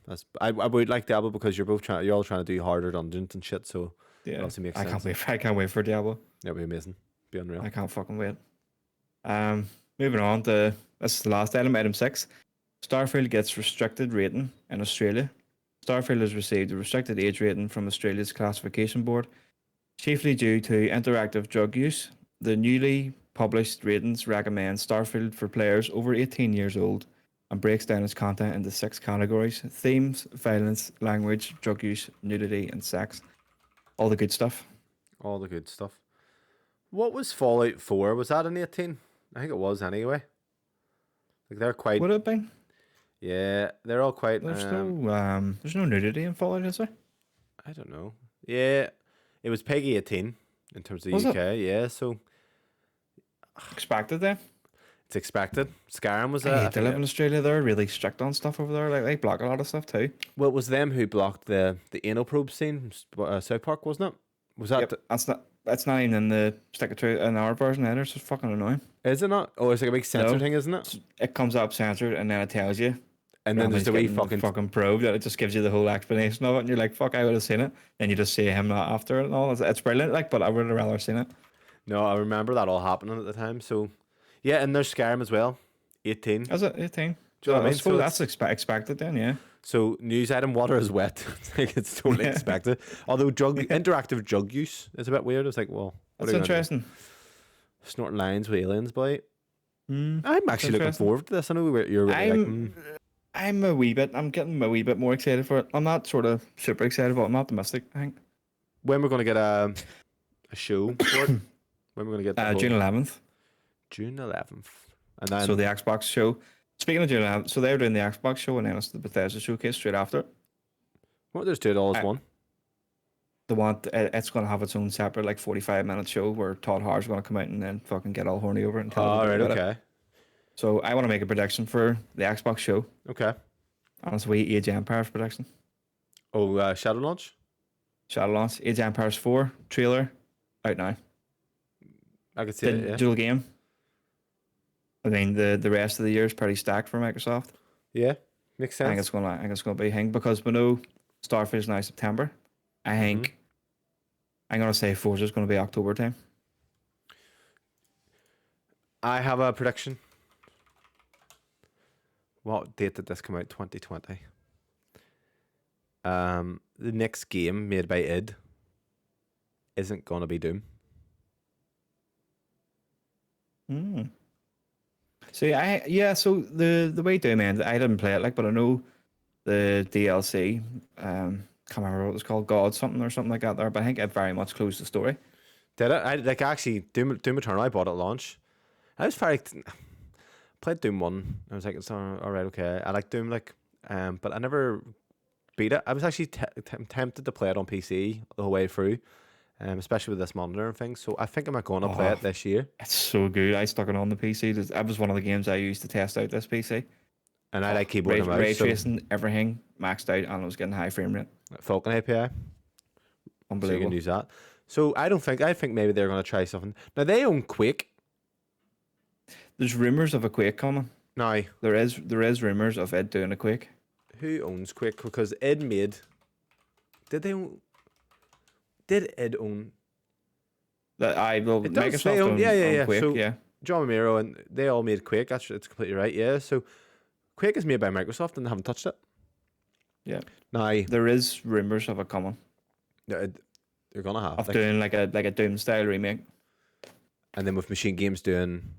I would like Diablo because you're all trying to do harder dungeons and shit. So it Yeah, obviously makes I sense. can't wait. I can't wait for Diablo. It'd be amazing. Be unreal. I can't fucking wait. Moving on to this is the last item 6. Starfield gets restricted rating in Australia. Starfield has received a restricted age rating from Australia's classification board, chiefly due to interactive drug use. The newly published ratings recommend Starfield for players over 18 years old and breaks down its content into 6 categories: themes, violence, language, drug use, nudity, and sex. All the good stuff. All the good stuff. What was Fallout 4? Was that an 18? I think it was anyway. Like they're quite. Would it have been? Yeah, they're all quite. There's no nudity in Fallout, is there? I don't know. Yeah, it was Peggy 18 in terms of Was UK. it? Yeah, so Expected then. it's expected. Skyrim was I a. hate to live in Australia. They're really strict on stuff over there. Like they block a lot of stuff too. Well, it was them who blocked the anal probe scene, South Park, wasn't it? Was that? Yep, that's not even in the stick it through in our version either. It's just fucking annoying. Is it not? Oh, it's like a big censor No. thing, isn't it? It comes up censored and then it tells you. And then there's the wee getting fucking. probe that it just gives you the whole explanation of it, and you're like, "Fuck, I would have seen it." Then you just see him after it and all. It's brilliant, like, but I would have rather seen it. No, I remember that all happening at the time. So, yeah, and there's Skyrim as well, 18. Is it 18? Do you know what I I mean? suppose So that's expected then, yeah. So news item: water is wet. Like it's totally Yeah. expected. Although interactive drug use is a bit weird. It's like, well, what That's are you gonna do? interesting. Snorting lines with aliens, boy. Mm, I'm actually looking interesting. forward to this. I know you're really like, I'm getting a wee bit more excited for it. I'm not sort of super excited, but I'm optimistic, I think. when we're gonna get a show for it. When we're gonna get the whole- June 11th. June 11th, and then So the Xbox show. Speaking of June 11th, so they're doing the Xbox show and then it's the Bethesda showcase straight after it. what? There's 2 dollars one. It's going to have its own separate like 45-minute show where Todd Howard's going to come out and then fucking get all horny over it and tell Oh, right, everybody about it. okay, So I want to make a prediction for the Xbox show. okay. And it's a wee Age of Empires prediction. Oh, Shadow Launch. Shadow launch. Age of Empires 4 trailer out now. I could see it. Yeah. Digital game. I mean the rest of the year is pretty stacked for Microsoft. Yeah, makes I think sense. it's gonna be a thing because we know Starfield's now September. I think I'm gonna say Forza's gonna be October time. I have a prediction. What date did this come out? 2020. The next game made by id isn't gonna be Doom. See, so the way Doom ended, I didn't play it like, but I know the DLC. Can't remember what it was called, God something or something like that there. But I think it very much closed the story. Did it? I like actually Doom Eternal. I bought it at launch. I was very played Doom 1. I was like, it's all right, okay. I like Doom, like, but I never beat it. I was actually tempted to play it on PC the whole way through, especially with this monitor and things. So I think I'm going to play it this year. It's so good. I stuck it on the PC. That was one of the games I used to test out this PC. And I like keyboard and mouse. Ray So tracing, everything maxed out, and I was getting high frame rate. Falcon API. So you Unbelievable. can use that. So I think maybe they're going to try something. Now they own Quake. There's rumors of a Quake coming. Now There is rumors of Ed doing a Quake. who owns Quake? Because id made. Did id own? That I will It does. Microsoft They own- own, yeah. own Quake, So- yeah. John Romero and they all made Quake. It's completely right. Yeah. So Quake is made by Microsoft and they haven't touched it. Yeah. Now There is rumors of it coming. they're gonna have Of like, doing like a Doom style remake. and then with Machine Games doing.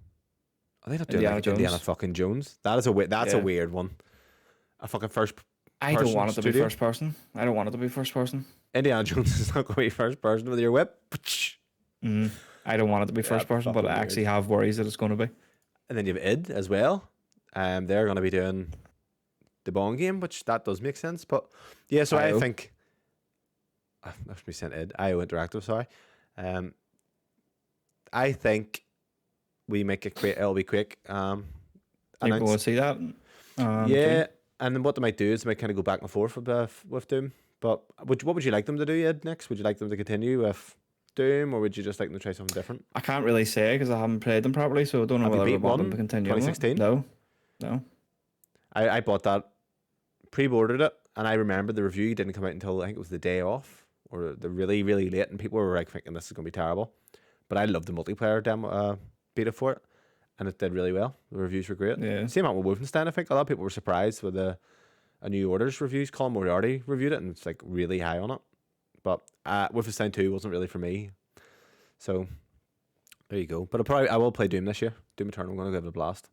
Are they not doing Indiana like Jones. Indiana fucking Jones? That's a Yeah. weird one. A fucking first. I don't person want it to be studio? first person. I don't want it to be first person. Indiana Jones is not going to be first person with your whip. I don't want it to be Yeah, first person, but I fucking actually have worries that it's going to be. And then you have id as well. They're going to be doing the Bond game, which that does make sense. But yeah, so I IO. think I should be saying id. IO Interactive, sorry. I think we make it quick. It'll be quick. Think Announce- we'll see that. yeah, and then what they might do is they might kind of go back and forth with Doom. But what would you like them to do, Ed? Next, would you like them to continue with Doom, or would you just like them to try something different? I can't really say because I haven't played them properly, so I don't know Have you whether I beat want one? them to continue. on it. 2016? No, No. I bought that, pre-ordered it, and I remember the review didn't come out until I think it was the day off or the really really late, and people were like thinking this is gonna be terrible. But I loved the multiplayer demo beta for it, and it did really well. The reviews were great. Yeah. Same out with Wolfenstein. I think a lot of people were surprised with the A New Order's reviews. Colin Moriarty reviewed it, and it's like really high on it. But Wolfenstein 2 wasn't really for me, so there you go. But I will play Doom this year. Doom Eternal. I'm gonna give it a blast.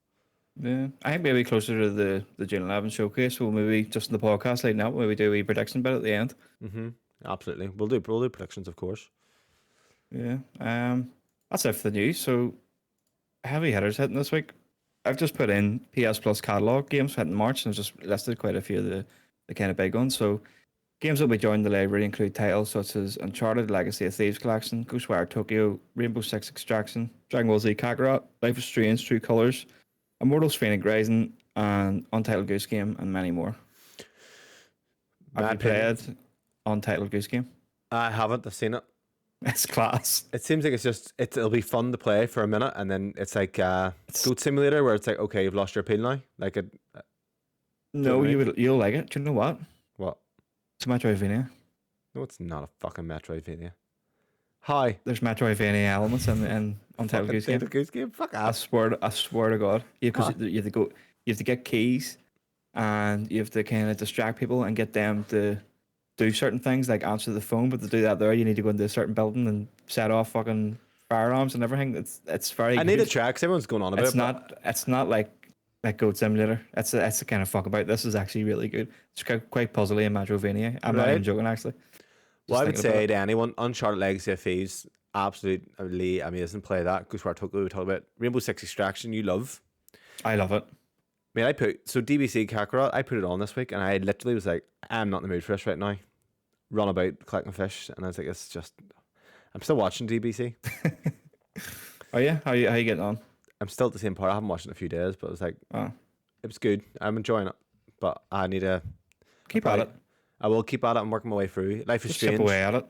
Yeah. I think maybe closer to the June 11 showcase, we'll maybe just in the podcast leading up, maybe do a wee prediction bit at the end. Absolutely. We'll do predictions, of course. Yeah. That's it for the news. So heavy hitters hitting this week. I've just put in PS Plus catalog games hitting March, and I've just listed quite a few of the kind of big ones. So games that will be joining the library include titles such as Uncharted Legacy of Thieves Collection, Ghostwire Tokyo, Rainbow Six Extraction, Dragon Ball Z Kakarot, Life is Strange True Colors, Immortals Phoenix Rising, and Untitled Goose Game, and many more. Have you played Untitled Goose Game? I haven't. I've seen it. It's class. It seems like it'll be fun to play for a minute, and then it's like Goat Simulator, where it's like, okay, you've lost your appeal now. Like it. No, you'll like it. Do you know what? What? It's a Metroidvania. No, it's not a fucking Metroidvania. Hi. There's Metroidvania elements in Untitled Goose Game. Goose Game. Fuck I off. swear to God. Yeah, because you have to get keys, and you have to kind of distract people and get them to do certain things like answer the phone. But to do that, you need to go into a certain building and set off fucking firearms and everything. It's very. I need a track. Everyone's going on about it. It's not like Goat Simulator. It's the kind of fuck about. This is actually really good. It's quite puzzly and Metroidvania. I'm not even joking, actually. Well, I would say to anyone, Uncharted Legacy of Thieves, absolutely amazing. Play that. Ghostwire Tokyo, we talk about Rainbow Six Extraction. You love. I love it. I mean, DBC Kakarot. I put it on this week, and I literally was like, I'm not in the mood for this right now. Run about collecting fish, and I was like, it's just. I'm still watching DBC. Oh yeah, how you getting on? I'm still at the same part. I haven't watched it in a few days, but it was like, it was good. I'm enjoying it, but I need to keep at it. I will keep at it. I'm working my way through. Life is Strange. Chip away at it.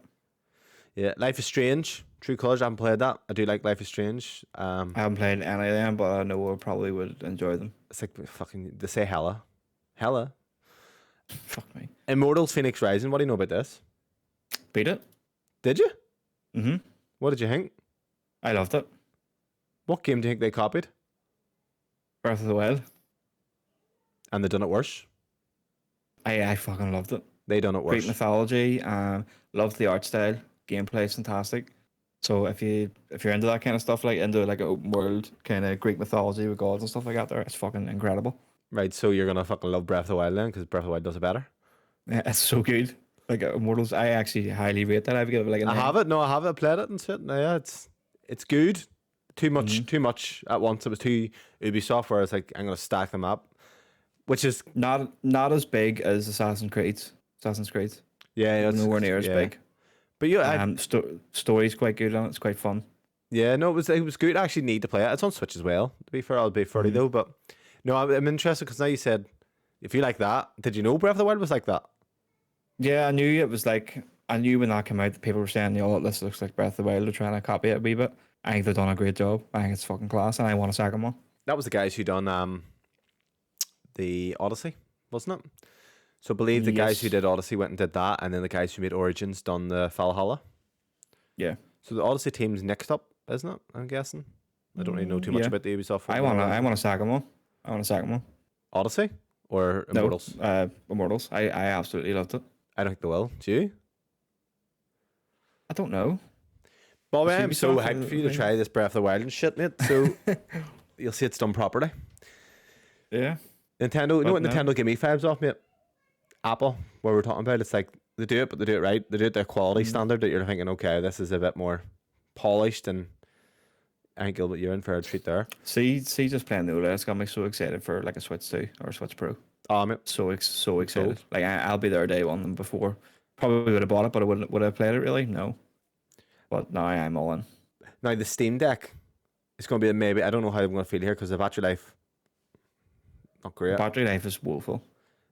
Yeah, Life is Strange. True Colors. I haven't played that. I do like Life is Strange. I haven't played any of them, but I know I probably would enjoy them. It's like fucking. They say hella. Fuck me. Immortals Phoenix Rising. What do you know about this? Beat it. Did you? Mm-hmm. What did you think? I loved it. What game do you think they copied? Breath of the Wild. And they done it worse. I fucking loved it. They done it worse. Great mythology. Loved the art style. Gameplay is fantastic. So if you're into that kind of stuff, like into like an open world kind of Greek mythology with gods and stuff like that, there, it's fucking incredible. Right, so you're gonna fucking love Breath of the Wild then, because Breath of the Wild does it better. Yeah, it's so good. Like Immortals, I actually highly rate that. I've given it like a 9. I have it. No, I have it. I played it and shit. Yeah, it's good. Too much at once. It was too Ubisoft, where it's like I'm gonna stack them up, which is not as big as Assassin's Creed. Yeah, it's nowhere near as big. But yeah, story's quite good and it's quite fun. Yeah, no, it was good. I actually need to play it. It's on Switch as well. To be fair, I'll be 30 though. But no, I'm interested because now you said if you like that, did you know Breath of the Wild was like that? Yeah, I knew it was like. I knew when that came out, that people were saying, "Oh, this looks like Breath of the Wild." They're trying to copy it a wee bit. I think they've done a great job. I think it's fucking class, and I want a second one. That was the guys who done the Odyssey, wasn't it? So I believe the guys who did Odyssey went and did that, and then the guys who made Origins done the Valhalla. Yeah. So the Odyssey team's next up, isn't it? I'm guessing. I don't really know too much about the Ubisoft. I want a second one. Odyssey or Immortals? No, Immortals. I absolutely loved it. I don't think they will. Do you? I don't know. Bobby, I'm so hyped for you to try this Breath of the Wild and shit, mate. So you'll see it's done properly. Yeah. Nintendo, you know what Nintendo give me vibes off, mate? Apple, where we're talking about, it's like they do it, but they do it right. They do it to a quality standard that you're thinking, okay, this is a bit more polished, and I think you're in for a treat there. See, just playing the OLED, it's got me so excited for like a Switch 2 or a Switch Pro. Oh, mate. So excited. Like I'll be there day one. And before, probably would have bought it, but I wouldn't. Would I have played it really? No. But now I'm all in. Now the Steam Deck, it's going to be maybe. I don't know how I'm going to feel here because the battery life, not great. Battery life is woeful.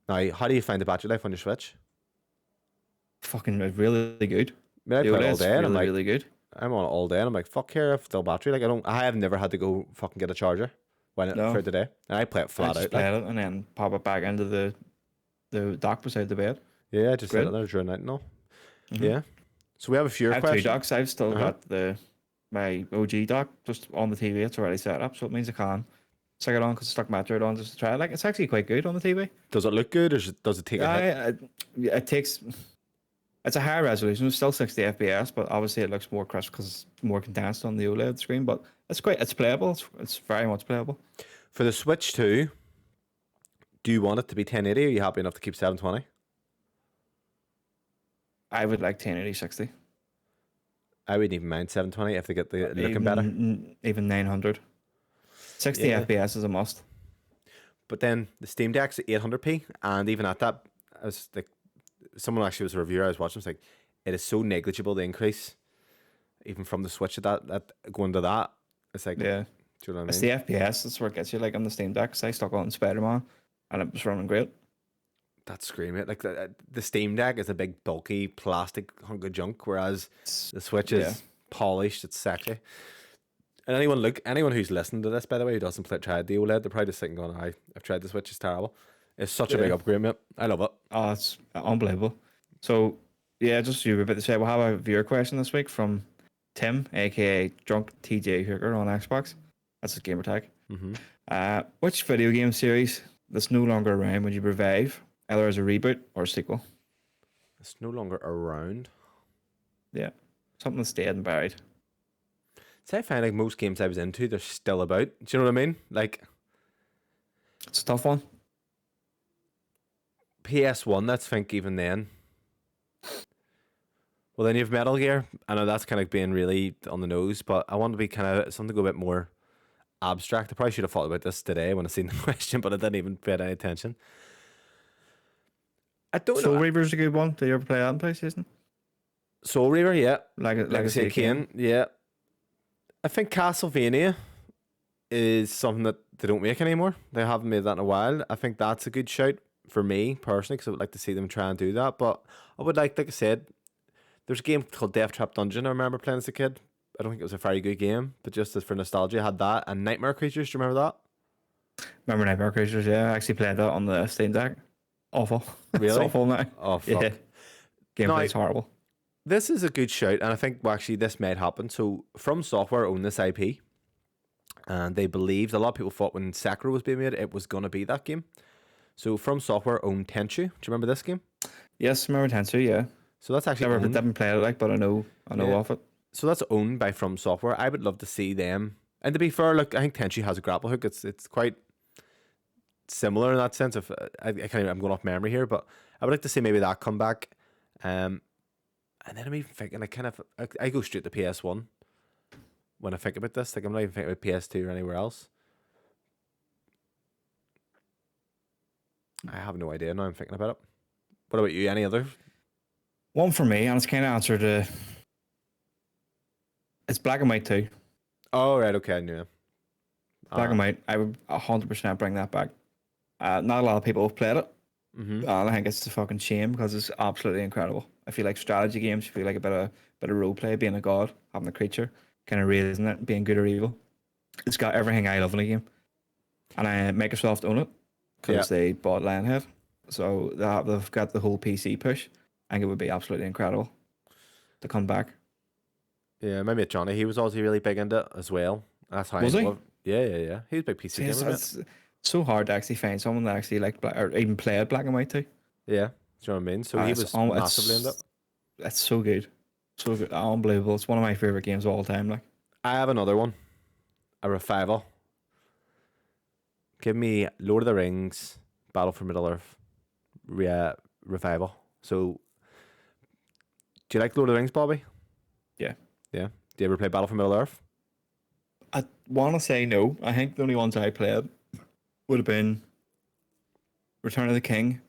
Now, how do you find the battery life on your Switch? Fucking really good. I mean, I play it all day, and I'm like, really good. I'm on it all day, and I'm like, fuck here, if the battery. Like I have never had to go fucking get a charger No. for today. And I play it I flat just out. Like, play it and then pop it back into the dock beside the bed. yeah, just sit Great. there during the night and all. Mm-hmm. Yeah. So we have a few I have two questions. docks. I've still Uh-huh. got my OG dock just on the TV. It's already set up, so it means I can stick it on because I stuck Metroid on just to try it. Like, it's actually quite good on the TV. Does it look good, or does it take a hit? It takes. It's a higher resolution. It's still 60 FPS, but obviously it looks more crisp because it's more condensed on the OLED screen. But it's quite. It's playable. It's very much playable. For the Switch 2, do you want it to be 1080, or are you happy enough to keep 720? I would like 1080 60. I wouldn't even mind 720 if they get the looking better. Even 900. 60 Yeah. FPS is a must. But then the Steam Deck's at 800p, and even at that, I was like, someone actually was a reviewer I was watching, was like, it is so negligible the increase, even from the Switch at that going to that. It's like, Yeah. do you know what I It's mean? the FPS. That's where it gets you. Like on the Steam Deck, 'cause I stuck on Spider-Man and it was running great. That's screaming it. Like the Steam Deck is a big bulky plastic hunk of junk, whereas the Switch is polished. It's sexy. And anyone who's listening to this, by the way, who doesn't try the OLED, they're probably just sitting going, I've tried the Switch, it's terrible. It's such a big upgrade, mate. I love it. Oh, it's unbelievable. So, yeah, just you were about to say, we'll have a viewer question this week from Tim, aka Drunk TJ Hooker on Xbox. That's his gamer tag. Mm-hmm. Which video game series that's no longer around would you revive, either as a reboot or a sequel? It's no longer around. Yeah, something that's dead and buried. See, I find like most games I was into, they're still about. Do you know what I mean? Like It's a tough one. PS1, let's think even then. Well, then you have Metal Gear. I know that's kind of being really on the nose, but I want to be kind of something to go a bit more abstract. I probably should have thought about this today when I seen the question, but I didn't even pay any attention. I don't Soul know. Reaver's a good one. Do you ever play that on PlayStation? Soul Reaver, yeah. Legacy of Kain. yeah. I think Castlevania is something that they don't make anymore. They haven't made that in a while. I think that's a good shout for me personally, because I would like to see them try and do that. But I would like I said, there's a game called Death Trap Dungeon I remember playing as a kid. I don't think it was a very good game, but just as for nostalgia, I had that. And Nightmare Creatures, do you remember that? Remember Nightmare Creatures? Yeah, I actually played that on the Steam Deck. Awful. It's Really? awful now. Oh, fuck. Yeah. Gameplay's horrible. This is a good shout, and I think actually this might happen. So, From Software own this IP, and they believed, a lot of people thought when Sekiro was being made, it was going to be that game. So, From Software own Tenchu. Do you remember this game? Yes, remember Tensor, yeah. So that's actually Never owned. haven't played it, but I know Yeah. of it. So that's owned by From Software. I would love to see them. And to be fair, look, I think Tenchu has a grapple hook. It's quite similar in that sense. Of I'm going off memory here, but I would like to see maybe that come back. And then I'm even thinking, I go straight to PS1 when I think about this. Like, I'm not even thinking about PS2 or anywhere else. I have no idea now I'm thinking about it. What about you? Any other? One for me, and it's kind of answered. It's Black and White 2. Oh, right, okay, I knew. Black and White. I would 100% bring that back. Not a lot of people have played it. Mm-hmm. And I think it's a fucking shame because it's absolutely incredible. I feel like strategy games, you feel like a bit of role play, being a god, having a creature, kind of raising it, being good or evil. It's got everything I love in a game. And Microsoft own it because they bought Lionhead. So they've got the whole PC push. I think it would be absolutely incredible to come back. Yeah, my mate Johnny, he was also really big into it as well. That's how Was he? Yeah. He was a big PC gamer. It's so hard to actually find someone that actually liked or even played Black and White 2. Yeah, do you know what I mean? So he was massively into it. It's so good. So good. Unbelievable. It's one of my favourite games of all time. Like, I have another one. A revival. Give me Lord of the Rings, Battle for Middle-earth revival. So, do you like Lord of the Rings, Bobby? Yeah. Yeah? Do you ever play Battle for Middle-earth? I want to say no. I think the only ones I played would have been Return of the King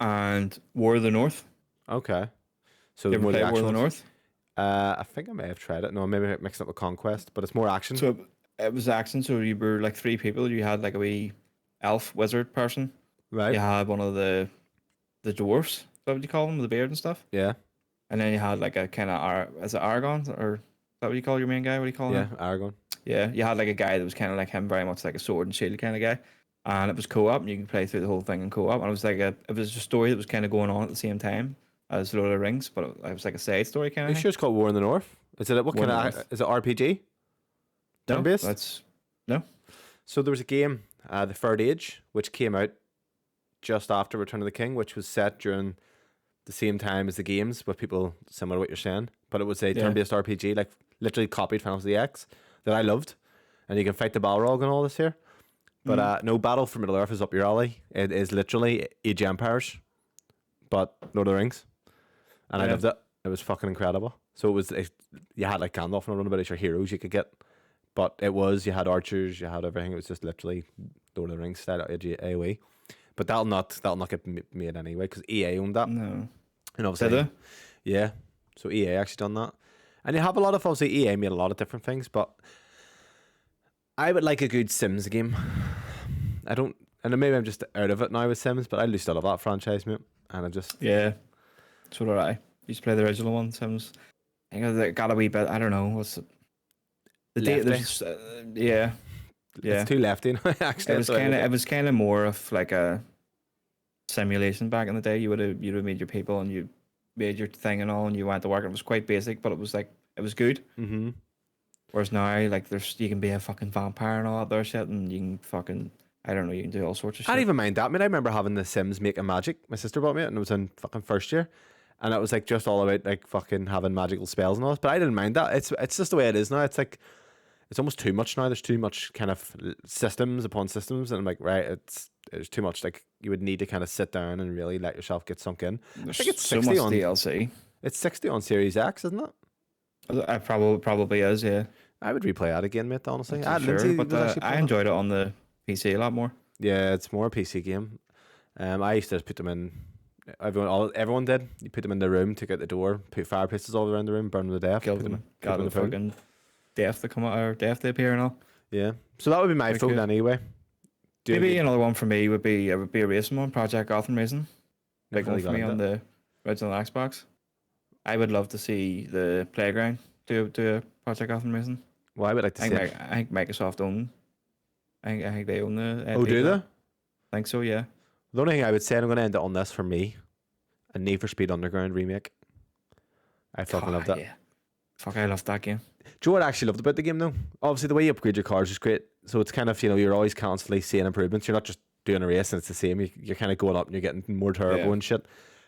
and War of the North. Okay. So You ever more the played War action of the ones? North? I think I may have tried it. No, maybe mixing up with Conquest, but it's more action. So it was action. So you were like three people. You had like a wee elf wizard person. Right. You had one of the dwarfs. Is that what you call them? The beard and stuff. Yeah. And then you had like a kind of is it Aragon or is that what you call your main guy? What do you call him? Yeah, Aragon. Yeah, you had like a guy that was kind of like him, very much like a sword and shield kind of guy, and it was co-op, and you can play through the whole thing in co-op. And it was like it was a story that was kind of going on at the same time as Lord of the Rings, but it was like a side story kind Are you of thing. sure it's called War in the North? Is it what War in kind the of North. is it RPG? No, Turn-based? that's no. So there was a game, The Third Age, which came out just after Return of the King, which was set during the same time as the games, with people similar to what you're saying. But it was a Yeah. turn-based RPG, like literally copied Final Fantasy X, that I loved. And you can fight the Balrog and all this here. But no, Battle for Middle Earth is up your alley. It is literally Age of Empires, but Lord of the Rings. And I Yeah. loved it. It was fucking incredible. So it was, you had like Gandalf and all about it, your heroes you could get. But it was, you had archers, you had everything. It was just literally Lord of the Rings style AOE. But that'll not get made anyway, because EA owned that. No. And obviously, Did yeah. So EA actually done that. And you have a lot of, obviously EA made a lot of different things, but I would like a good Sims game. I don't, and maybe I'm just out of it now with Sims, but I used to love that franchise, mate. And I just, Yeah. So did I. Used to play the original one. Sims. I think it got a wee bit. I don't know. What's it? The date? Lefty. There's, yeah. Yeah. it's too lefty now, actually. It was that's what kind of look it was kind of more of like a simulation back in the day. You'd have made your people and you made your thing and all, and you went to work. It was quite basic, but it was like it was good. at. Mm-hmm. Whereas now, like you can be a fucking vampire and all that other shit, and you can fucking I don't know, you can do all sorts of I shit. don't even mind that. I mean, I remember having the Sims Making Magic. My sister bought me it, and it was in fucking first year. And it was like just all about like fucking having magical spells and all this. But I didn't mind that. It's just the way it is now. It's like, it's almost too much now. There's too much kind of systems upon systems, and I'm like, right, it's too much. Like you would need to kind of sit down and really let yourself get sunk in. There's think it's so 60 much on- DLC. It's 60 on Series X, isn't it? I probably is, yeah. I would replay that again, mate. Honestly, Not too sure, Lindsay but was actually I playing it. enjoyed it on the PC a lot more. Yeah, it's more a PC game. I used to just put them in. Everyone did. You put them in the room, took out the door, put fireplaces all around the room, burn them to death. Killed put them, put got them in the the phone. fucking death to come out or death to appear and all. Yeah, so that would be my Very vote good. anyway. Do Maybe you another one for me would be a racing one, Project Gotham Racing. Big Never one really for got me into on the original Xbox. I would love to see the Playground do a Project Gotham Racing. Well, I would like to I see think, it. I think Microsoft own. I think they own the. Oh, do they? I think so. Yeah. The only thing I would say, and I'm going to end it on this for me, a Need for Speed Underground remake. I fucking God, loved that. Yeah. Fuck, I loved that game. Do you know what I actually loved about the game though? Obviously, the way you upgrade your cars is great. So it's kind of, you're always constantly seeing improvements. You're not just doing a race and it's the same. You're kind of going up and you're getting more turbo Yeah. and shit.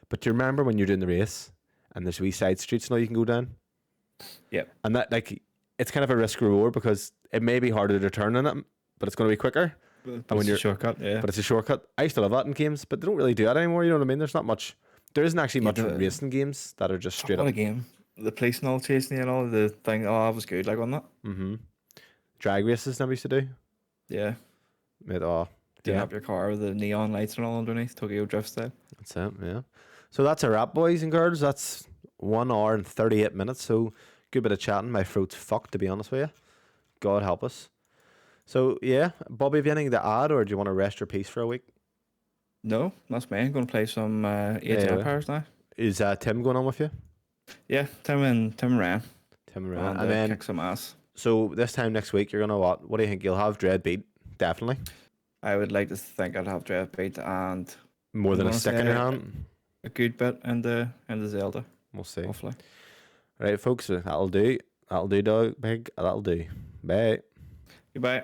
But do you remember when you're doing the race and there's wee side streets now you can go down? Yep. And that, like, it's kind of a risk reward because it may be harder to turn in it, but it's going to be quicker. But when it's you're- a shortcut, yeah. But it's a shortcut. I used to love that in games, but they don't really do that anymore. You know what I mean? There's not much. There isn't actually Yeah, much the- racing games that are just straight What a up. game. The police and all chasing you and all the thing. Oh, that was good. Like, wasn't it? Mm-hmm. Drag races never used to do. Yeah. Mate, oh, Doing yeah, up your car with the neon lights and all underneath, Tokyo Drift style. that's it. Yeah. So that's a wrap, boys and girls. That's 1 hour and 38 minutes. So good bit of chatting. My throat's fucked, to be honest with you. God help us. So yeah, Bobby, have you anything to add, or do you want to rest your peace for a week? No, that's me. I'm going to play some Age of Yeah. Empires now. Is Tim going on with you? Yeah, Tim and Ryan. Tim and Ryan. And And then, kick some ass. so this time next week, you're gonna what? What do you think you'll have? Dread beat, definitely. I would like to think I'd have Dread beat and More I'm than a gonna stick in your say- hand. a good bit in the Zelda, We'll see. hopefully. Right, folks. That'll do. That'll do, dog. Big. That'll do. Bye. Goodbye.